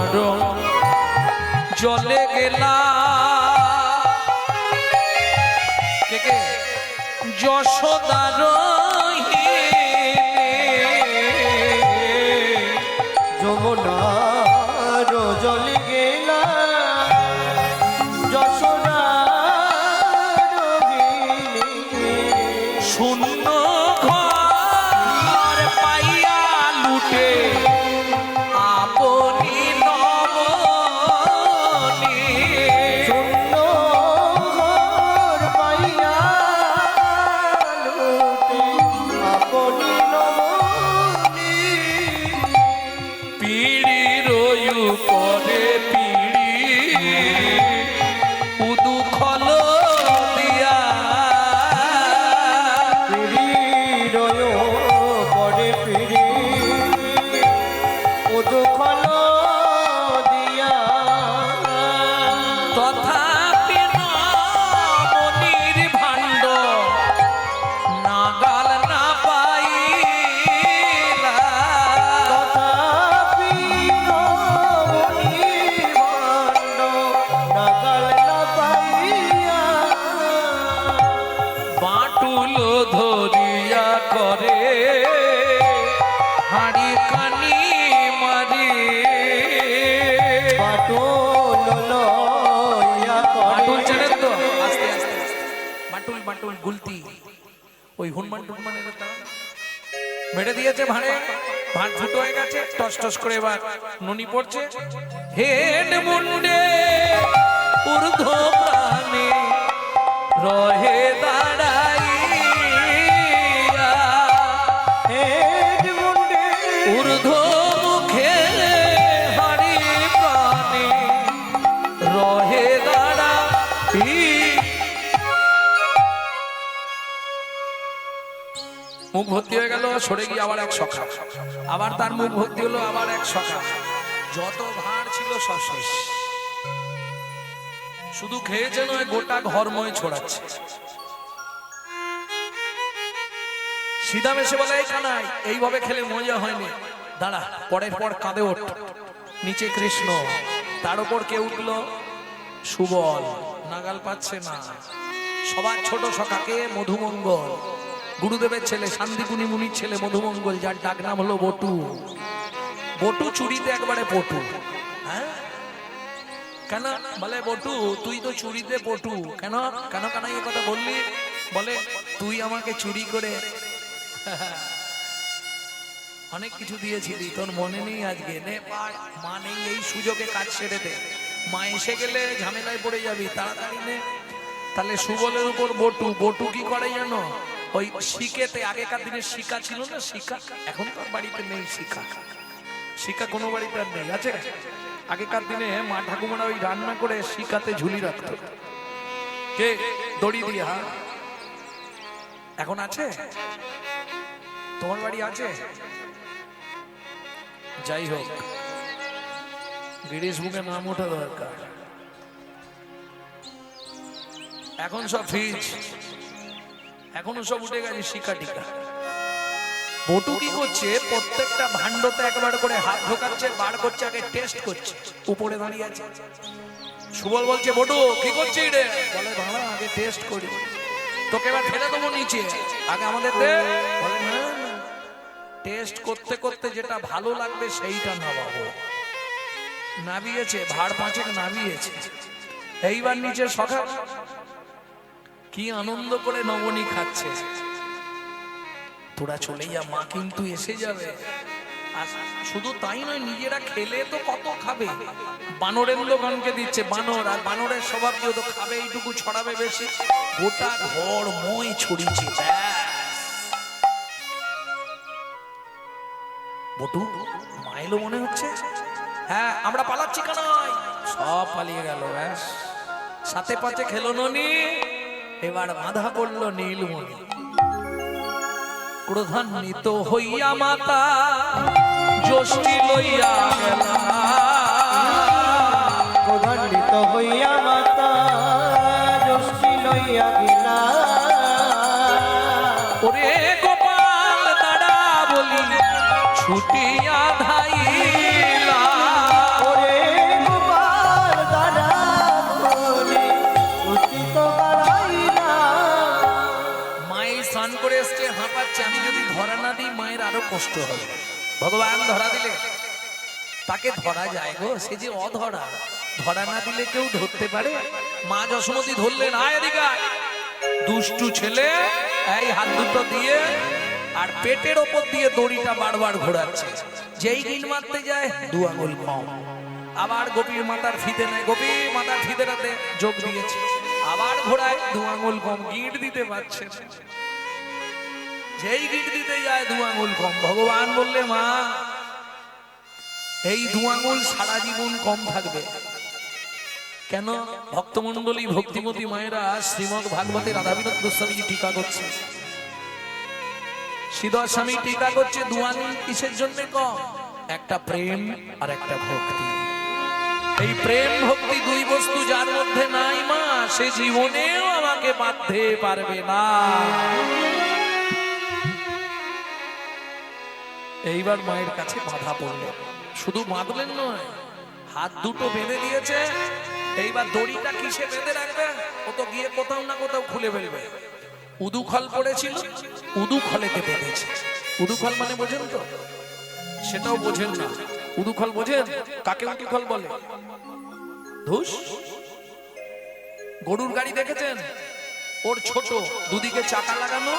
চরণ জলে গেলা কে কে যশোদার যমুনার জলে গেলা যশোদার শূন্য ঘর পাইয়া লুটে আপনি নমনি শূন্য ঘর পাইয়া লুটে আপনি নমনি পিড়ি রয়ু করে পিড়ি উদুখল দিয়া পিড়ি রয় পরে পিড়ি উদুখল দিয়া তথাপি মনির ভাণ্ড নাগাল না পাইলা তথাপি নবনীর ভাণ্ড নাগাল না পাইয়া বাটুল ধরিয়া করে হাড়ি কানি মারি বাটুল লইয়া বাটুল করে চেনেন তো আস্তে আস্তে বাটুল বাটুল গুলতি ওই হনুমান টুনমানের তারা মেরে দিয়েছে ভাঁড়ে ভাঁড় ফুটো হয়ে গেছে টস টস করে এবার ননি পড়ছে হেড মুন্ডে ঊর্ধ্ব প্রাণে রহে দাঁড়াইয়া হেড মুন্ডে ঊর্ধ্ব মুখে হাড়ি প্রাণে রহে দাঁড়াই মুখ ভর্তি হয়ে গেল সরে গিয়ে আবার এক সখা আবার তার মুখ ভর্তি হলো আবার এক সখা যত ভাঁড় ছিল সব শেষ শুধু খেয়েছে নয় গোটা ঘরময় ছড়াচ্ছে সিদাম এসে বলে এই কানাই এইভাবে খেলে মজা হয়নি দাঁড়া পরের পর কাঁদে ওঠ নিচে কৃষ্ণ তার উপর কে উঠলো সুবল নাগাল পাচ্ছে না সবার ছোট সখাকে মধুমঙ্গল গুরুদেবের ছেলে শান্তিকুনি মুনির ছেলে মধুমঙ্গল যার ডাক নাম হলো বটু বটু চুরিতে একবারে পটু হ্যাঁ কেন বলে বটু তুই তো চুরিতে পটু কেন কেন কানাই এই কথা বললি বলে তুই আমাকে চুরি করে অনেক কিছু দিয়েছিলি তোর মনে নেই আজকে নে পায় মা নেই এই সুযোগে কাজ সেরে দে মা এসে গেলে ঝামেলায় পড়ে যাবি তাড়াতাড়ি নে তাহলে সুবলের উপর বটু বটু কি করে জানো ওই শিকেতে আগেকার দিনে শিকা ছিল না শিকা এখন তো আর বাড়িতে নেই শিকা শিকা কোনো বাড়িতে আর নেই আছে আগেকার দিনে মা ঠাকুমারা ওই রান্না করে শিকাতে ঝুলি রাখতো কে দড়ি দিয়ে হ্যাঁ এখন আছে তোমার বাড়ি আছে যাই হোক গিরিশ বুকে নাম ওঠা দরকার এখন সব ফ্রিজ এখনো সব উঠে গেছে শিকা টিকা বটু কি করছে প্রত্যেকটা ভাণ্ডতে একবার করে হাত ঢোকাচ্ছে বার করছে আগে টেস্ট করছে উপরে দাঁড়িয়ে আছে সুবল বলছে বটু কি করছিস রে বলে ভাড়া আগে টেস্ট করি তোকে এবার ফেলে দেবো নিচে আগে আমাদের দে বলে না টেস্ট করতে করতে যেটা ভালো লাগবে সেইটা নামাবো নাবিয়েছে ভাড় পাঁচেক নাবিয়েছে এইবার নিচে সখা কি আনন্দ করে নবনী খাচ্ছে তোরা চলে যা মা কিন্তু এসে যাবে আর শুধু তাই নয় নিজেরা খেলে তো কত খাবে বানরেন্দ্রগণকে দিচ্ছে বানর আর বানরের স্বভাব কি তো খাবে এইটুকু ছড়াবে বেশি গোটা ঘর মই ছড়িয়েছে বটু মাইলো মনে হচ্ছে হ্যাঁ আমরা পালাচ্ছি কেন সব পালিয়ে গেল ব্যাস সাথে পাচে খেলো ননি এবার বাঁধা পড়লো নীলমণি ক্রোধান্বিত হইয়া মাতা যষ্টি লইয়া গেলা ক্রোধান্বিত হইয়া মাতা যষ্টি লইয়া গেলা ওরে গোপাল দাঁড়া বলি ছুটিয়া ধাইলা ওরে নষ্ট হবে। ভগবান ধরা দিলে তাকে ধরা যায় গো, সে যে অধরা, ধরা না দিলে কেউ ধরতে পারে? মা যশোমতী ধরলেন, আয় এদিকে আয়। দুষ্টু ছেলে এই হাত দুটো দিয়ে আর পেটের ওপর দিয়ে দড়িটা বারবার ঘোরাচ্ছে, যেই গিল মারতে যায় 2 আঙুল কম। আবার গোপীর মাথার ফিতে নেয়, গোপী মাথার ফিতেটাতে যোগ দিয়েছে, আবার ঘোড়ায় 2 আঙুল কম, গিট দিতে পারছে না। যেই গিট দিতে যায় 2 আঙুল কম। ভগবান বললে, মা এই 2 আঙুল সারা জীবন কম থাকবে কেন? ভক্তমন্ডলী ভক্তিমতী মায়েরা শ্রীমদ্ ভাগবতে রাধা বিনোদ গোস্বামীজি টিকা করছে, শ্রীধর স্বামী টিকা করছে। 2 আঙুল কিসের জন্য কম? একটা প্রেম আর একটা ভক্তি। এই প্রেম ভক্তি 2 বস্তু যার মধ্যে নাই মা, সে জীবনেও আমাকে বাঁধতে পারবে না। এইবার মায়ের কাছে বাধা পড়লেন, শুধু বাঁধলেন নয়, হাত দুটো বেঁধে দিয়েছে। এইবার দড়িটা কিসে বেঁধে রাখবে? ও তো গিয়ে কোথাও না কোথাও খুলে ফেলবে। উদুখল পড়েছিল, উদুখলেতে বেঁধেছে। উদুখল মানে বোঝেন তো? সেটাও বোঝেন না। উদুখল বোঝেন? কাকে উদুখল বলে? ধুস, গরুর গাড়ি দেখেছেন? ওর ছোট, দুদিকে চাকা লাগানো।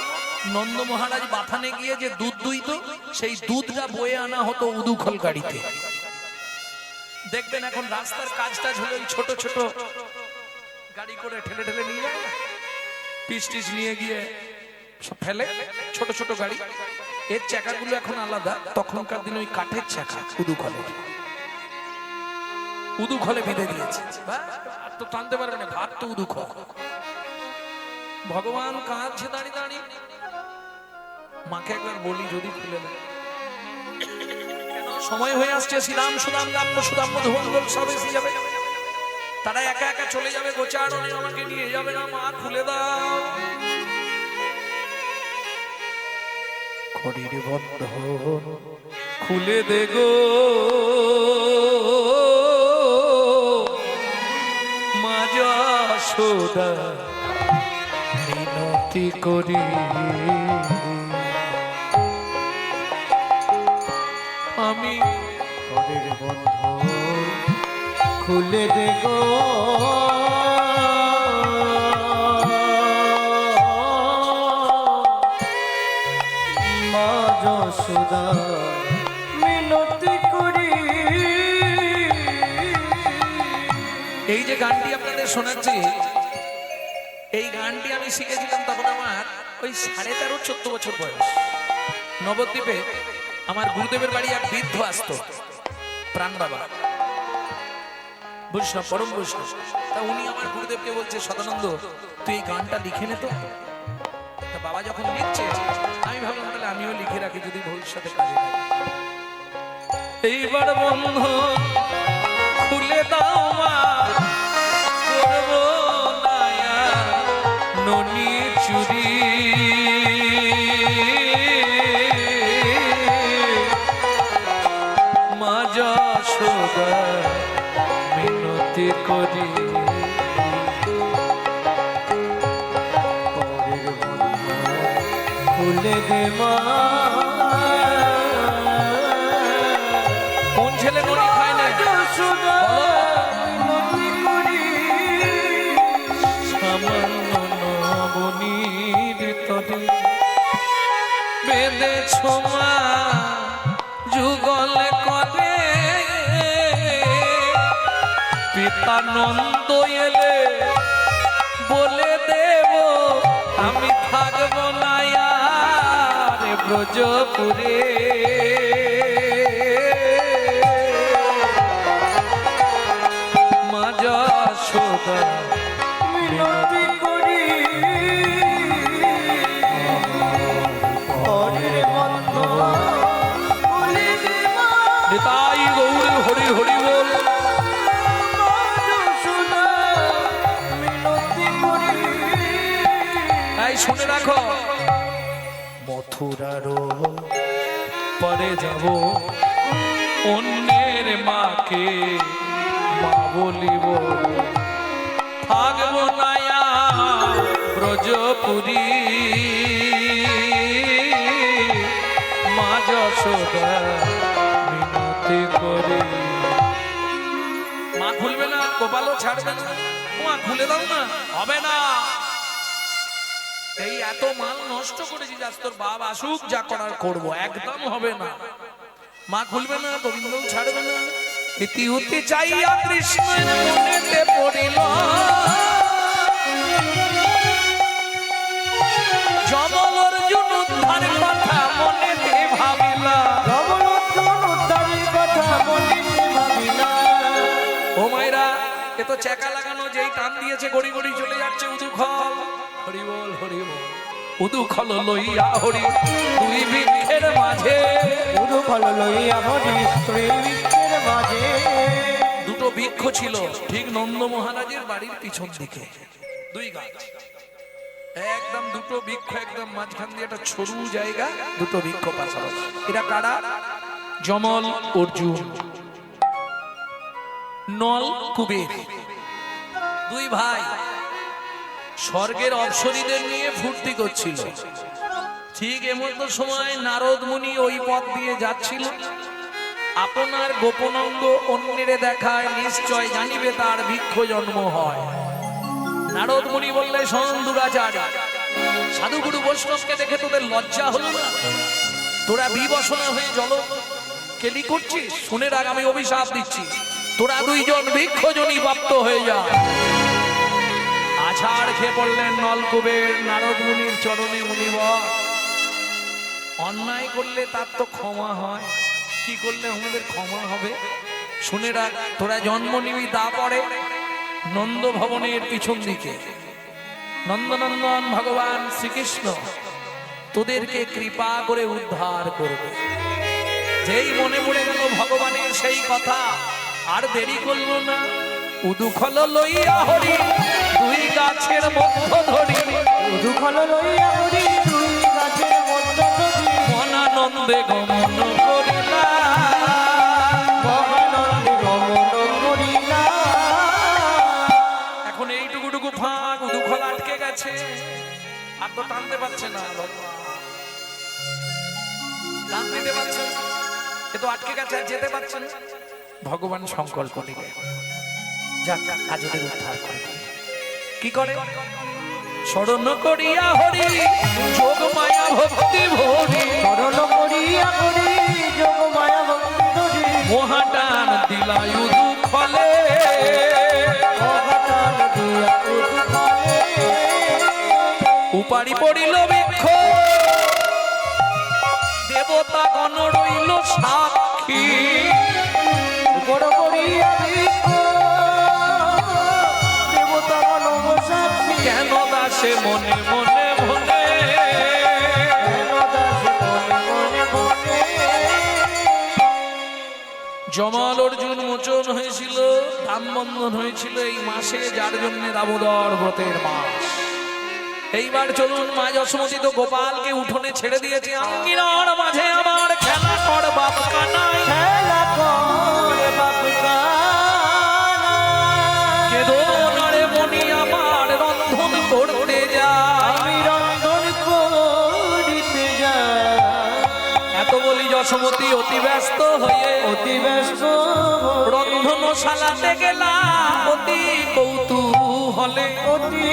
নন্দ মহারাজ বাথানে গিয়ে যে দুধ দুইতো, সেই দুধটা বয়ে আনা হতো উদুখল গাড়িতে। দেখবেন এখন রাস্তার কাজ টাজ হলে ওই ছোট ছোট গাড়ি করে ঠেলে ঠেলে নিয়ে যায়, পিস টিস নিয়ে গিয়ে সব ফেলে, ছোট ছোট গাড়ি। এর চাকাগুলো এখন আলাদা, তখনকার দিনে ওই কাঠের চাকা, উদুখলে বেঁধে দিয়েছে। আর তো টানতে পারবে না, ভাত তো উদুখল। ভগবান কাঁদছে দাঁড়িয়ে দাঁড়িয়ে। মাকে একবার বলি যদি খুলে দেয়। সময় হয়ে আসছে, শ্রীরাম সুদাম রাম সুদাম মধুমঙ্গল সব এসে যাবে, তারা একা একা চলে যাবে, গোচারণে আমাকে নিয়ে যাবে না। মা খুলে দাও। খড়ির বন্ধন খুলে দে গো মা যশোদা, মিনতি করি আমি। ঘরের বন্ধন খুলে দে গো মা যশোদা, মিনতি করি। এই যে গানটি আপনাদের শোনাচ্ছি, এই গানটি আমি শিখেছিলাম তখন আমার ওই 13.5-14 বছর বয়স। নবদ্বীপে আমার গুরুদেবের বাড়ি এক বৃদ্ধ আসতো, প্রাণ বাবা, বৈষ্ণব, পরম বৈষ্ণব। তা উনি আমার গুরুদেবকে বলছে, সদানন্দ তুই এই গানটা লিখে নে তো। তা বাবা যখন লিখছে, আমি ভাবলাম তাহলে আমিও লিখে রাখি, যদি ভবিষ্যতে কাজে লাগে। এইবার বন্ধু খুলে দাও মা, করবো না আর ননি চুরি। মা যশোদা, মিনতি করি। ঘরের বন্ধন খুলে দে মা। কোন ছেলে ননি খায় না? যশোদা, মিনতি করি। সামান্য নবনীর তরে বেঁধেছ মা যুগল করে। পিতা নন্দ এলে বলে দেব, আমি থাকবো না আর ব্রজপুরে। মা যশোদা, মিনতি করি। ঘরের বন্ধন খুলে দে মা। নিতাই গৌর হরি হরি বল। মা যশোদা, মিনতি করি। এই শুনে রাখো, মথুরারও পরে যাব, অন্যের মাকে মা বলিব, থাকবো না আর ব্রজপুরী। মা যশোদা মিনতি করি। মা খুলবে না, গোপালও ছাড়বে না, মা খুলে দাও না, হবে না। এই এত মাল নষ্ট করেছি, আজ তোর বাপ আসুক, যা করার করবো, একদম হবে না। মা খুলবে না, গোবিন্দও ছাড়বে না। ইতি উতি চাইয়া কৃষ্ণের মনেতে পড়িল, যমল অর্জুন উদ্ধার কথা মনেতে ভাবিলা। যমল অর্জুন উদ্ধারের কথা মনেতে ভাবিলা। ও মায়েরা, এ তো চেকা লাগানো, যেই টান দিয়েছে গড়ি গড়ি চলে যাচ্ছে উদুখল। হরি বল হরি বল। উদুখল লইয়া হরি দুই বৃক্ষের মাঝে, উদুখল লইয়া হরি দুই বৃক্ষের মাঝে। দুটো বৃক্ষ ছিল ঠিক নন্দ মহারাজের বাড়ির পিছন দিকে, দুই গাছ, একদম দুটো বৃক্ষ, একদম মাঝখান দিয়ে একটা সরু জায়গা, দুটো বৃক্ষ পাশাপাশি। এরা কারা? যমল অর্জুন, নল কুবের, দুই ভাই স্বর্গের অপ্সরীদের নিয়ে ফুর্তি করছিল। ঠিক এমতো সময় নারদ মুনি ওই পথ দিয়ে যাচ্ছিল। আপনার গোপনাঙ্গ অন্যের দেখায় নিশ্চয় জানিবে তার বৃক্ষ জন্ম হয়। নারদ মুনি বললে, শোন দুরাচারী, সাধুগুরু বৈষ্ণবকে দেখে তোদের লজ্জা হলো না? তোরা বিবসনা হয়ে জল কেলি করছিস? শুনে রাখ, আমি অভিশাপ দিচ্ছি, তোরা দুইজন বৃক্ষজনই প্রাপ্ত হয়ে যা। আছাড় খেয়ে পড়লেন নলকুবের নারদ মুনির চরণে। মুনিবর, অন্যায় করলে তার তো ক্ষমা হয়, কি করলে আমাদের ক্ষমা হবে? শুনে রাখ, তোরা জন্ম নিবি তা পরে নন্দ ভবনের পিছন দিকে। নন্দনন্দন ভগবান শ্রীকৃষ্ণ তোদেরকে কৃপা করে উদ্ধার করবে। যেই মনে পড়ে গেল ভগবানের সেই কথা, আর দেরি করল না। উদুখল লইয়া হরি দুই গাছের মধ্য ধরি, উদুখল লইয়া হরি দুই গাছের মধ্য ধরি। মনানন্দে গমন করিলা, মহানন্দে গমন করিলা। এখন এইটুকুটুকু ফাঁক, উদুখল আটকে গেছে, আর তো টানতে পারছে না, টান দিতে পারছে না, এ তো আটকে গেছে, আর যেতে পারছে না। ভগবান সংকল্প নিলেন, যাক আজ ওদের উদ্ধার করে। কি করে? স্মরণ করিয়া হরি যোগ মায়া ভক্তি ভরি, স্মরণ করিয়া হরি যোগ মায়া ভক্তি ধরি। মহাটান দিলাই উদুখলে, মহাটান দিয়া উদুখলে। উপারি পড়িল বৃক্ষ, দেবতা গণ রইল সাক্ষী। উপর করিয়া বৃক্ষ, দেবতা গণ সাক্ষী। কেন দাসে মনে মনে মনে, কেন দাসে মনে মনে মনে। যমল অর্জুন মোচন হয়েছিল, দামবন্ধন হয়েছিল এই মাসে, যার জন্য দামোদর ব্রতের মাস। এইবার চলুন, মা যশোমতী তো গোপালকে উঠোনে ছেড়ে দিয়েছে। আঙ্গিনার মাঝে আমার খেলা কর বাপ কানাই, খেলা কর বাপ কানাই। কেদো নারে মনি আমার রন্ধন করতে যায়, আমি রন্ধন করিতে যাই। এত বলি যশোমতী অতি ব্যস্ত হয়ে অতি ব্যস্ত রন্ধনশালাতে গেলাম অতি কৌতূহলে। অতি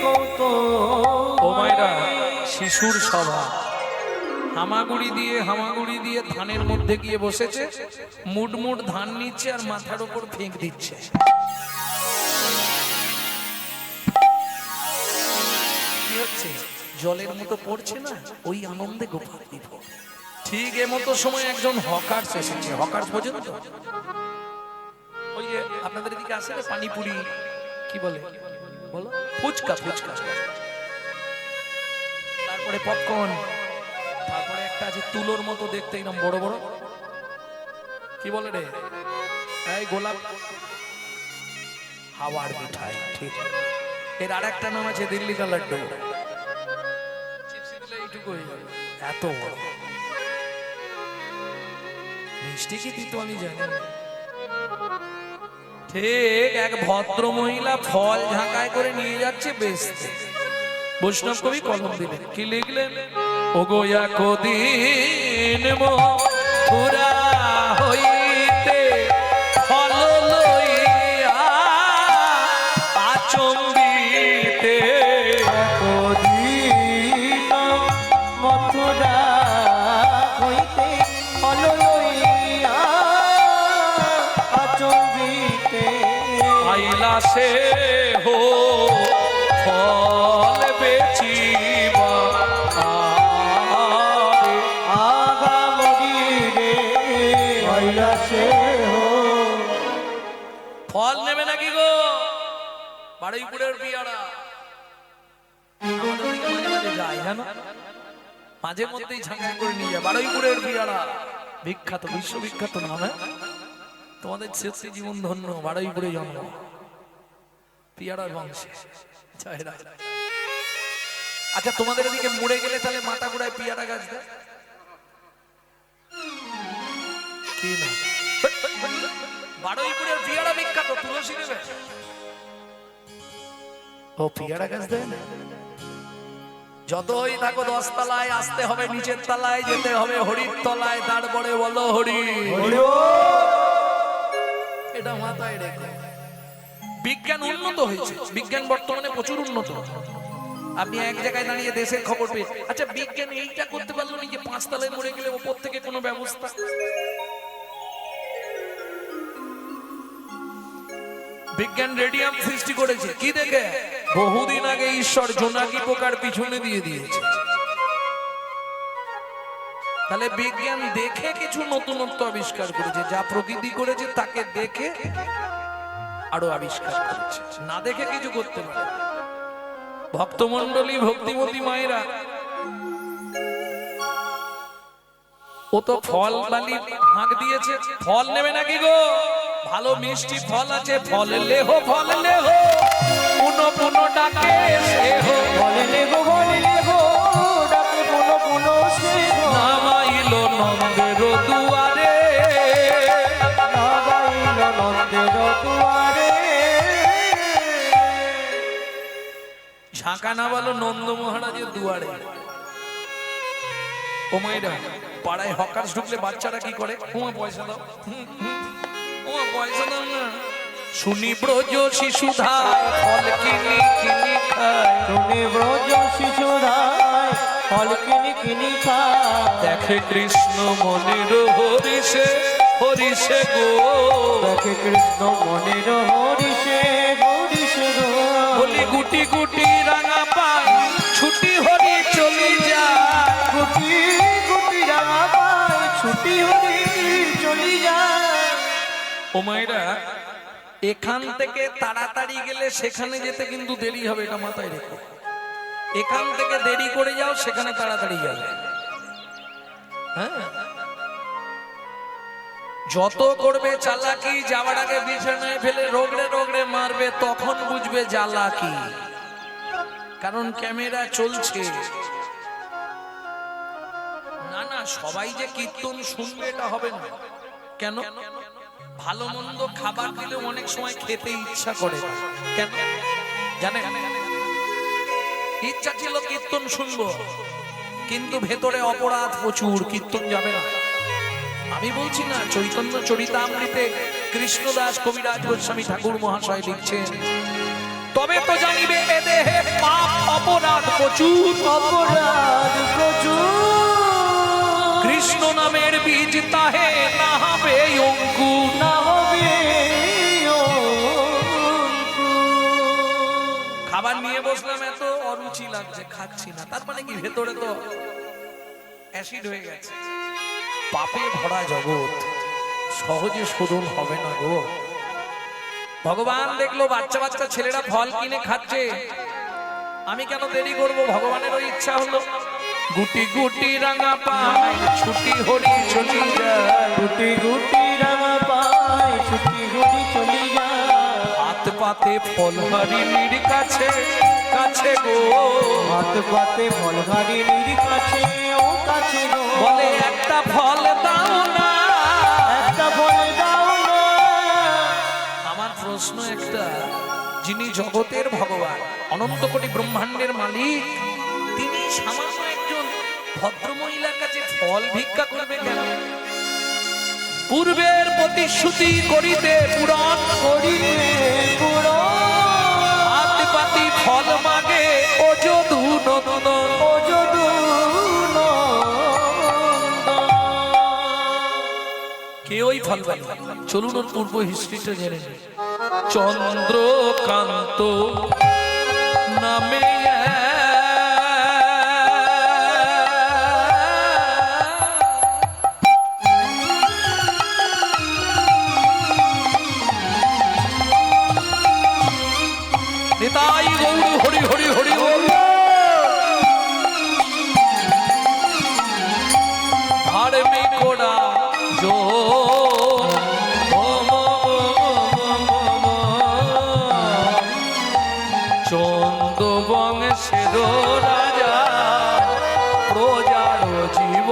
কৌতূহলে। ও মায়েরা, শিশুর সভা, হামাগুড়ি দিয়ে ধানের মধ্যে গিয়ে বসেছে, মুড মুড ধান নিচ্ছে আর মাথার উপর ফেঁক দিচ্ছে। কি হচ্ছে? জলের মতো পড়ছে না, ওই আনন্দে গোপাল বিভোর। ঠিক এমতো সময় একজন হকার এসেছে। হকার পর্যন্ত ওই যে আপনাদের এদিকে আসে না পানিপুরি, কি বলে বলো, ফুচকা, ফুচকা, তারপরে পপকর্ন, তারপরে একটা আছে তুলোর মতো দেখতে একদম বড় বড়, কি বলে রে, এই গোলাপ, হাওয়ার মিঠাই। ঠিক, এর আর একটা নাম আছে দিল্লি কা লাড্ডু। চিপস দিলে এইটুকু হয়ে যাবে, এত বড়। মিষ্টি কি দিত আমি জানি না। ঠিক এক ভদ্র মহিলা ফল ঝাঁকায় করে নিয়ে যাচ্ছে বেচতে। বৈষ্ণব কবি কলম দিলেন, কি লিখলেন? ওগোয়া কদিন মথুরা হইতে ফল লইয়া আচম্বিতে কদিন মথুরা হইতে ফল লইয়া আচম্বিতে আইলা সে হো ফল বেচিবা আরে। আগামী রে কৈলাসে হো ফল নেবে নাকি গো বারুইপুরের পিয়ারা আমাদের ওদিকে মাঝে মাঝে যায় জানো, মাঝে মধ্যেই ঝাঁঝাঁ করে নিয়ে যায় বারুইপুরের পিয়ারা, বিখ্যাত বিশ্ববিখ্যাত নাম। হ্যাঁ? তোমাদের শেষে জীবন ধন্য, বারুইপুরে জন্ম, পিয়ারার বংশে। জয় রাজ। আচ্ছা তোমাদের এদিকে মরে গেলে তাহলে মাথা গোড়ায় পিয়ারা গাছ দেয় কি না? বারুইপুরের পিয়ারা বিখ্যাত, তুলসী দেবে ও পিয়ারা গাছ দেয় না। যতই থাকো 10 তলায়, আসতে হবে নিচের তলায়, যেতে হবে হরির তলায়, তারপরে বলো হরি। এটা মাথায় রেখো। বিজ্ঞান উন্নত হয়েছে, বিজ্ঞান বর্তমানে প্রচুর উন্নত। আপনি এক জায়গায় দাঁড়িয়ে দেশের খবর পেয়ে, আচ্ছা বিজ্ঞান এইটা করতে পারলো না যে 5 তলায় মরে গেলে ওপর থেকে কোনো ব্যবস্থা। বিজ্ঞান রেডিয়াম সৃষ্টি করেছে কি দেখে? বহুদিন আগে ঈশ্বর জোনাকি পোকার পিছনে দিয়ে দিয়েছে। তাহলে বিজ্ঞান দেখে কিছু নতুনত্ব আবিষ্কার করেছে, যা প্রকৃতি করেছে তাকে দেখে আরো আবিষ্কার করেছে, না দেখে কিছু করতে পারে। ভক্তমণ্ডলী ভক্তিমতী মায়েরা, ও তো ফল বালি হাঁক দিয়েছে, ফল নেবে নাকি গো? ভালো মিষ্টি ফল আছে, ফল লেহো ফল লেহো, পুনো পুনো ডাকে সেহো, বলে লেগো ডাকে পুনো পুনো সে হো নামাইলো নন্দের দুয়ারে, নাগাইল নন্দের দুয়ারে ঝাঁকা না বলো নন্দ মহারাজের দুয়ারে। ও মাইরা, পাড়ায় হকার্স ঢুকলে বাচ্চারা কি করে? ওমা পয়সা দাও, ওমা পয়সা দাও না। শুনি ব্রজ শিশুধায় ফল কিনি কিনি খায়, শুনে ব্রজ শিশুরায় ফল কিনি কিনি খায় দেখে কৃষ্ণ মনের হরিষে হরিষে গো, দেখে কৃষ্ণ মনের হরিষে হরিষে গো বলি গুটি গুটি রাঙা পায় ছুটি হরি চলি যায়, গুটি গুটি রাঙা পায় ছুটি হরি চলি যায়। ও মায়েরা, এখান থেকে তাড়াতাড়ি গেলে সেখানে যেতে কিন্তু দেরি হবে, এটা মাথায় রেখো। এখান থেকে দেরি করে যাও, সেখানে তাড়াতাড়ি যাবে। হ্যাঁ, যত করবে চালাকি, যাওয়ার আগে বিছানায় ফেলে রোগড়ে রোগড়ে মারবে, তখন বুঝবে জ্বালা কি। কারণ ক্যামেরা চলছে। না না, সবাই যে কীর্তন শুনবে এটা হবে না। কেন? ভালো মন্দ খাবার দিলে অনেক সময় খেতে ইচ্ছা করে না। কেন জানেন? ইচ্ছা ছিল কীর্তন শুনবো, কিন্তু ভেতরে অপরাধ প্রচুর, কীর্তন যাবে না। আমি বলছি না, চৈতন্য চরিতামৃতে কৃষ্ণদাস কবিরাজ গোস্বামী ঠাকুর মহাশয় লিখছেন, তবে তো জানিবে এ দেহে পাপ অপরাধ প্রচুর, অপরাধ প্রচুর কৃষ্ণ নামের বীজ তাহে না হবে অঙ্কুর, না হবে খাবার নিয়ে বসলাম, এত অরুচি লাগছে, খাচ্ছি না, তার মানে কি ভেতরে তো অ্যাসিড হয়ে গেছে। পাপে ভরা জগৎ, সহজে শোধন হবে না গো। ভগবান দেখলো বাচ্চা বাচ্চা ছেলেরা ফল কিনে খাচ্ছে, আমি কেন দেরি করব? ভগবানেরও ইচ্ছা হলো, গুটি গুটি রাঙা পায় ছুটি হরি চলি যায়, গুটি গুটি রাঙা পায় ছুটি হরি চলি যায়। হাত পাতে ফল হরিণীর কাছে কাছে গো, হাত পাতে ফল হরিণীর কাছে ও কাছে গো বলে একটা ফল দাও না, একটা ফল দাও না। আমার প্রশ্ন একটা, যিনি জগতের ভগবান, অনন্ত কোটি ব্রহ্মাণ্ডের মালিক, তিনি সামান্য একজন ভদ্র মহিলার কাছে ফল ভিক্ষা করবে কেন? পূর্বের প্রতিশ্রুতি করিতে পূরণ করিবে পুরো হাত পাতি ফল মাগে ও যদু নন্দন। ও যদু কে ওই ফল পাই? চলুন ওর পূর্ব হিস্ট্রিটা জেনে নিই। চন্দ্রকান্ত নামে নিতাই গৌর হরি হরি হরি বল। ধার্মিক ওরা জো চন্দ বংশের রাজা প্রজার জীব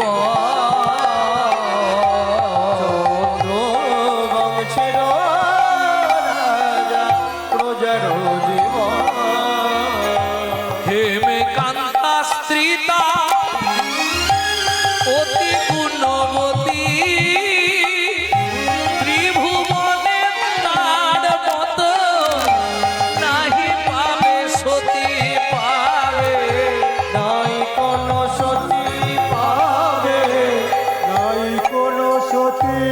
বংশের রাজা প্রজার জীবন হেমে কান্তা স্ত্রীতা অতি গুণবতী ত্রিভুবনে তার মত নাহি পাবে সতী পাবে। নাই কোন সতী পাবে নাই কোনো সতী।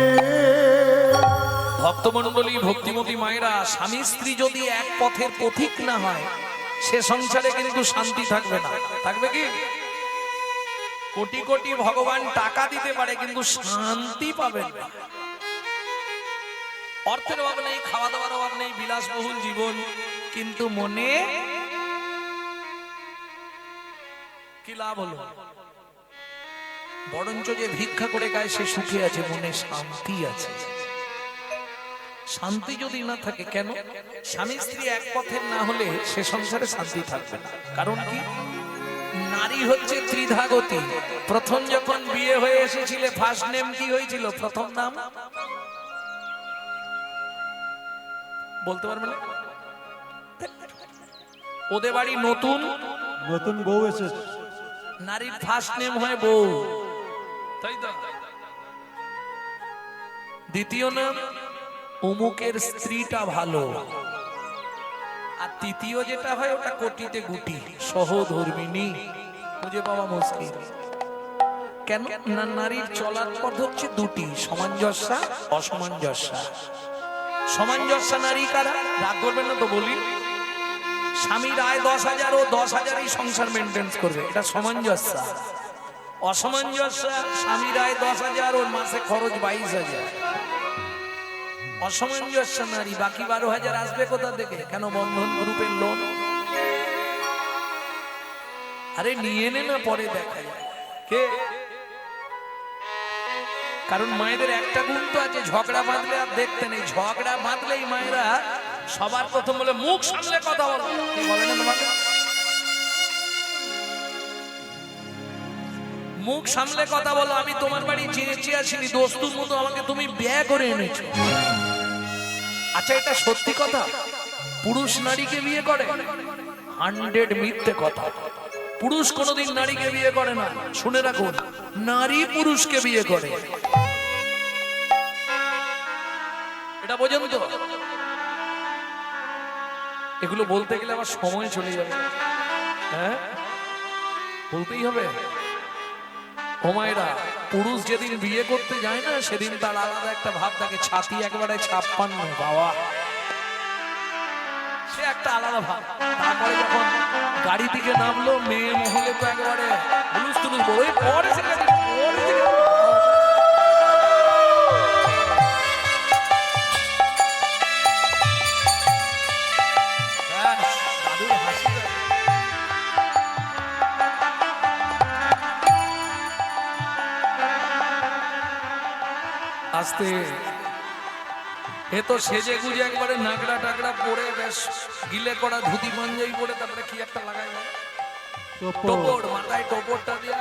ভক্তমণ্ডলী ভক্তিমতী মায়েরা, স্বামী স্ত্রী যদি এক পথের পথিক না হয় সে সংসারে কিন্তু শান্তি থাকবে না। থাকবে কি? কোটি কোটি ভগবান টাকা দিতে পারে কিন্তু শান্তি পাবেন না। অর্থের অভাব নেই, খাওয়া দাওয়ার অভাব নেই, বিলাসবহুল জীবন, কিন্তু মনে কি লাভ হলো? বরঞ্চ যে ভিক্ষা করে গায় সে সুখে আছে, মনে শান্তি আছে। শান্তি যদি না থাকে, কেন? স্বামী স্ত্রী এক পথের না হলে সে সংসারে শান্তি থাকবে না। কারণ কি? নারী হচ্ছে ত্রিধাগতি। প্রথম যখন বিয়ে হয়ে এসেছিলে ফার্স্ট নেম কি হয়েছিল? প্রথম নাম বলতে পারবে না? ওদের বাড়ি নতুন, নতুন বউ এসেছে। নারীর ফার্স্ট নেম হয় বউ, তাই তো? দ্বিতীয় নাম অমুকের স্ত্রীটা ভালো, আর তৃতীয় যেটা হয় ওটা কোটিতে গুটি, সহধর্মিনী, খুঁজে পাওয়া মুশকিল। কেন না? নারীর চলার পথ হচ্ছে দুটি, সামঞ্জস্যা, অসামঞ্জস্যা। সামঞ্জস্যা নারী কারা? রাগ করবেন না তো বলি। স্বামীর আয় 10,000, ও 10,000 সংসার মেনটেন করবে, এটা সামঞ্জস্যা। অসামঞ্জস্যা, স্বামীর আয় 10,000, ওর মাসে খরচ 22,000। অসামঞ্জস্য নারী, বাকি 12,000 আসবে কোথা থেকে? কেন? বন্ধন গ্রুপের লোন। আরে নিয়ে নে না, পরে দেখা যায়। কে? কারণ মায়েদের একটা গুণ তো আছে, ঝগড়া বাঁধলে আর দেখতে নেই। ঝগড়া বাঁধলেই মায়েরা সবার প্রথম বলে মুখ সামলে কথা বলো। কি বলে না তোমাকে? মুখ সামলে কথা বলো। আমি তোমার বাড়ি চেয়েছি আসিনি, দোস্তুর মতো আমাকে তুমি বিয়ে করে এনেছো। আচ্ছা, এটা সত্যি কথা? পুরুষ নারীকে বিয়ে করে? 100 মিথ্যে কথা। পুরুষ কোনোদিন নারীকে বিয়ে করে না। শুনে রাখুন, নারী পুরুষকে বিয়ে করে। এটা বোঝেন তো? এগুলো বলতে গেলে আবার সময় চলে যাবে। হ্যাঁ, বলতেই হবে। ও মায়েরা, পুরুষ যেদিন বিয়ে করতে যায় না সেদিন তার আলাদা একটা ভাব থাকে। ছাতি একেবারে 56, বাবা, সে একটা আলাদা ভাব। তারপরে যখন গাড়ি থেকে নামলো, মেয়ে মহলে তো একেবারে হুলুস তুলুস। ওই পরে দাদুর হাসি। আস্তে এ তো সেজে গুজে একবারে নাগড়া টাগড়া পরে, বেশ গিলে করা ধুতি পাঞ্জাবি পরে, তারপরে কি একটা লাগাই টোপর, মাথায় টোপরটা দিয়ে।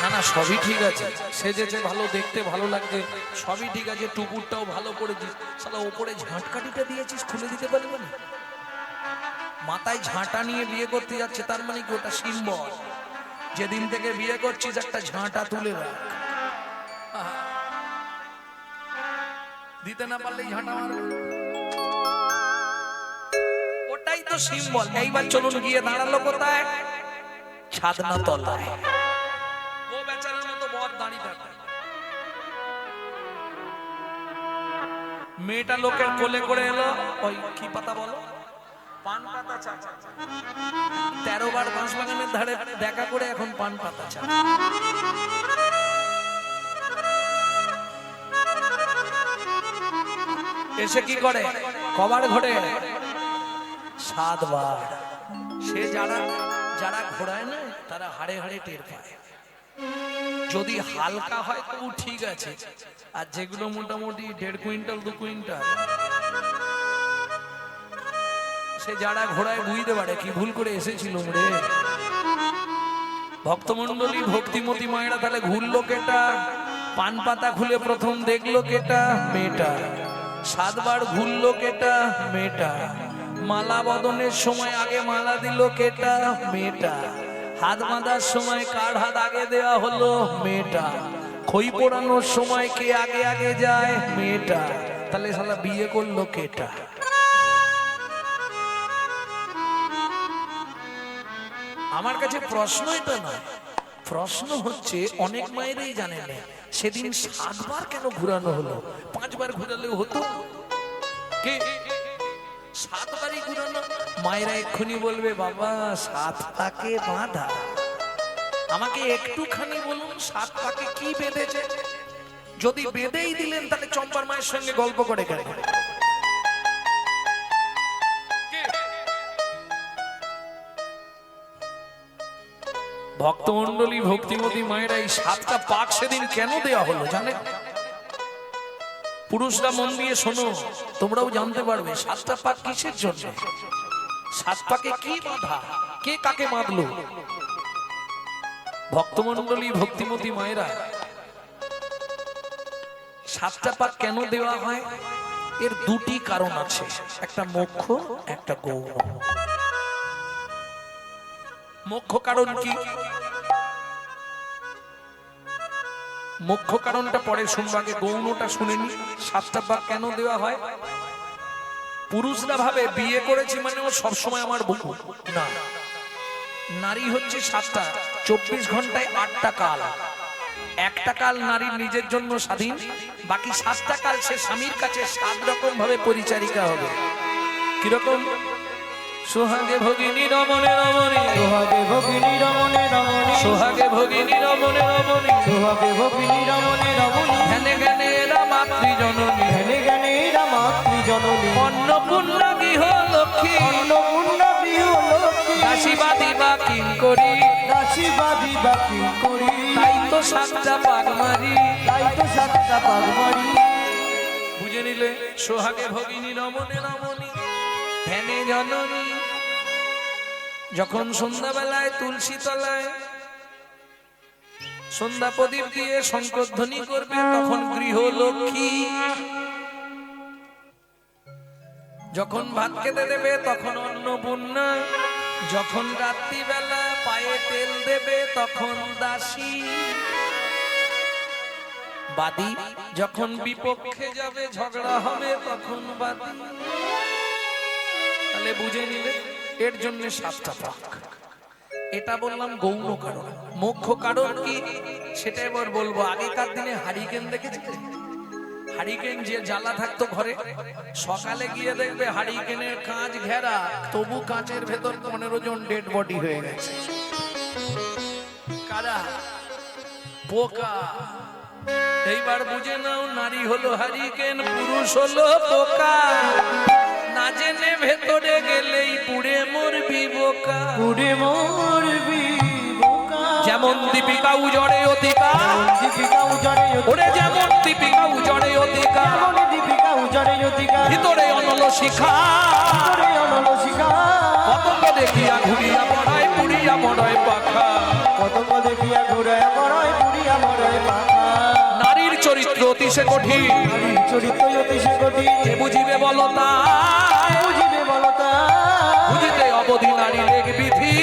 না না, সবই ঠিক আছে, সেজেছে ভালো, দেখতে ভালো লাগছে, সবই ঠিক আছে, টুকুরটাও ভালো করেছিস, শালা ওপরে ঝাঁটকাঠিটা দিয়েছিস, খুলে দিতে পারবে না? মাথায় ঝাঁটা নিয়ে বিয়ে করতে যাচ্ছে, তার মানে কি ওটা সিম্বল, যেদিন থেকে বিয়ে করছিস একটা ঝাঁটা তুলে রাখ। আহা। দিতে না পারলেই ঝাঁটা মারবে, ওটাই তো সিম্বল। এইবার চলুন, গিয়ে দাঁড়ালো কোথায়? ছাদনা তলায়। ও বেচারার মতো বর দাঁড়িয়ে থাকে, মেয়েটা লোকের কোলে করে এলো, ওই কি পাতা বলো, পান পাতা চা। 13 বার বাঁশ বাগানের ধারে দেখা করে এখন পান পাতা চা। এসে কি করে? কবার ঘোরে? 7 বার। সে যারা যারা ঘোরায় না, তারা হাড়ে হাড়ে টের পায়। যদি হালকা হয় তবু ঠিক আছে, আর যেগুলো মোটামুটি 1.5 কুইন্টাল 2 কুইন্টাল, সে যারা ঘোড়ায় বুঝতে পারে কি ভুল করে এসেছিল রে। ভক্তমন্ডলী, ভক্তিমতী মায়েরা তাহলে ঘুরলো কেটা? পান পাতা খুলে প্রথম দেখলো কেটা? মেয়েটা। 7 বার ঘুরলো কেটা? মেয়েটা। মালা বদনের সময় আগে মালা দিল কেটা? মেয়েটা। হাত বাঁধার সময় কার হাত আগে দেওয়া হলো? মেয়েটা। খই পোড়ানোর সময় কে আগে আগে যায়? মেয়েটা। তাহলে শালা বিয়ে করলো কেটা? আমার কাছে প্রশ্ন এটা নয়, প্রশ্ন হচ্ছে অনেক মায়েরই জানে না সেদিন 7 বার কেন ঘুরানো হলো, 5 বার ঘুরালেও হতো। কে 7 বারই ঘুরানো? মায়েরা এক্ষুনি বলবে, বাবা 7 পাকে বাঁধা। আমাকে একটুখানি বলুন 7 পাকে কি বেঁধেছে? যদি বেঁধেই দিলেন তাহলে চম্পার মায়ের সঙ্গে গল্প করে কেন? ভক্তমন্ডলী, ভক্তিমতী মায়েরা এই 7টা পাক সেদিন কেন দেওয়া হলো জানে? পুরুষরা মন দিয়ে শোনো, তোমরাও জানতে পারবে 7টা পাক কিসের জন্য। 7 পাকে কি বাঁধা, কে কাকে বাঁধলো? ভক্তমন্ডলী, ভক্তিমতী মায়েরা 7টা পাক কেন দেওয়া হয়? এর 2টি কারণ আছে, একটা মোক্ষ, একটা গৌণ। মুখ্য কারণ কি? মুখ্য কারণটা পরে শুনবো, আগে গৌণটা শুনেনি। 7টা পাক কেন দেওয়া হয়? পুরুষরা ভাবে বিয়ে করেছি মানে ও সবসময় আমার বউ, না। নারী হচ্ছে 7টা, 24 ঘন্টায় 8টা কাল। একটা কাল নারীর নিজের জন্য স্বাধীন, বাকি 7টা কাল সে স্বামীর কাছে 7 রকম ভাবে পরিচারিকা হবে। কিরকম? সোহাগে ভগিনী রমণে রমণী, সোহাগে ভগিনী রমণে রমণী, সোহাগে ভগিনী রমণে রমণী, সোহাগে ভগিনী রমণে রমণী, ধ্যানে জ্ঞানে এরা মাতৃজননী, ধ্যানে জ্ঞানে এরা মাতৃজননী, অন্নপূর্ণা গৃহ লক্ষ্মী, অন্নপূর্ণা গৃহ লক্ষ্মী, দাসীবাদী বা কিঙ্করী, দাসীবাদী বা কিঙ্করী, তাই তো 7টা পাক মারি। তাই তো 7টা পাক মারি। বুঝে নিলে? সোহাগে ভগিনী রমণে রমণী, ধ্যানে জননী। যখন সন্ধ্যাবেলায় তুলসী তলায় সন্ধ্যা প্রদীপ দিয়ে শঙ্করধ্বনি করবে, তখন গৃহলক্ষ্মী। যখন ভাত খেতে দেবে তখন অন্নপূর্ণা, যখন রাত্রিবেলা পায়ে তেল দেবে তখন দাসী। বাদী যখন বিপক্ষে যাবে, ঝগড়া হবে, তখন বাদী। তাহলে বুঝে নিলে এর জন্য 7টা পাক। এটা বললাম গৌণ কারণ। মুখ্য কারণ কি সেটা এবার বলবো। আগেকার দিনে হারিকেন দেখেছেন? হারিকেন যে জ্বালা থাকতো ঘরে, সকালে গিয়ে দেখবে হারিকেনের কাঁচ ঘেরা, তবু কাঁচের ভেতর 15 জন ডেড বডি হয়ে গেছে। কারা? পোকা। এইবার বুঝে নাও, নারী হলো হারিকেন, পুরুষ হলো পোকা। না জেনে ভেতরে গেলেই পুড়ে মরবি বোকা, পুড়ে মরবি বোকা। যেমন দীপিকা উজড়ে অধিকার, দীপিকা উজড়ে ওরে যেমন দীপিকা উজড়ে অধিকার, যেমন দীপিকা উজড়ে অধিকার, ভিতরে অনল শিখা, ভিতরে অনল শিখা। পতঙ্গ দেখিয়া ঘুরিয়া পড়ায় পুড়িয়া মরয় পাখা, পতঙ্গ দেখিয়া ঘুরে পড়ায় পুড়িয়া অতিশে কঠিন, নারীর চরিত্র অতিশে কঠিন, কে বুঝিবে বলো তাই, বুঝিবে বলো তা, বুঝিতে অবধি নারী লেগ বিধি,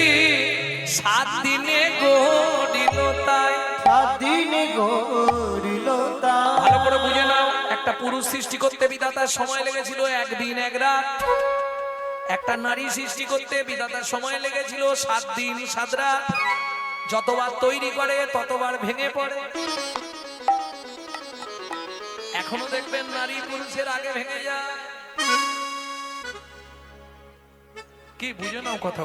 7 দিনে গড়িল তাই। 7 দিনে গড়িল তা। ভালো করে বুঝে নাও, একটা পুরুষ সৃষ্টি করতে বিধাতার সময় লেগেছিল 1 দিন 1 রাত, একটা নারী সৃষ্টি করতে বিধাতার সময় লেগেছিল 7 দিন 7 রাত। যতবার তৈরি করে ততবার ভেঙে পড়ে। এখনো দেখবেন নারী পুরুষের আগে ভেঙে যায়। কি বুঝে নাও কথা।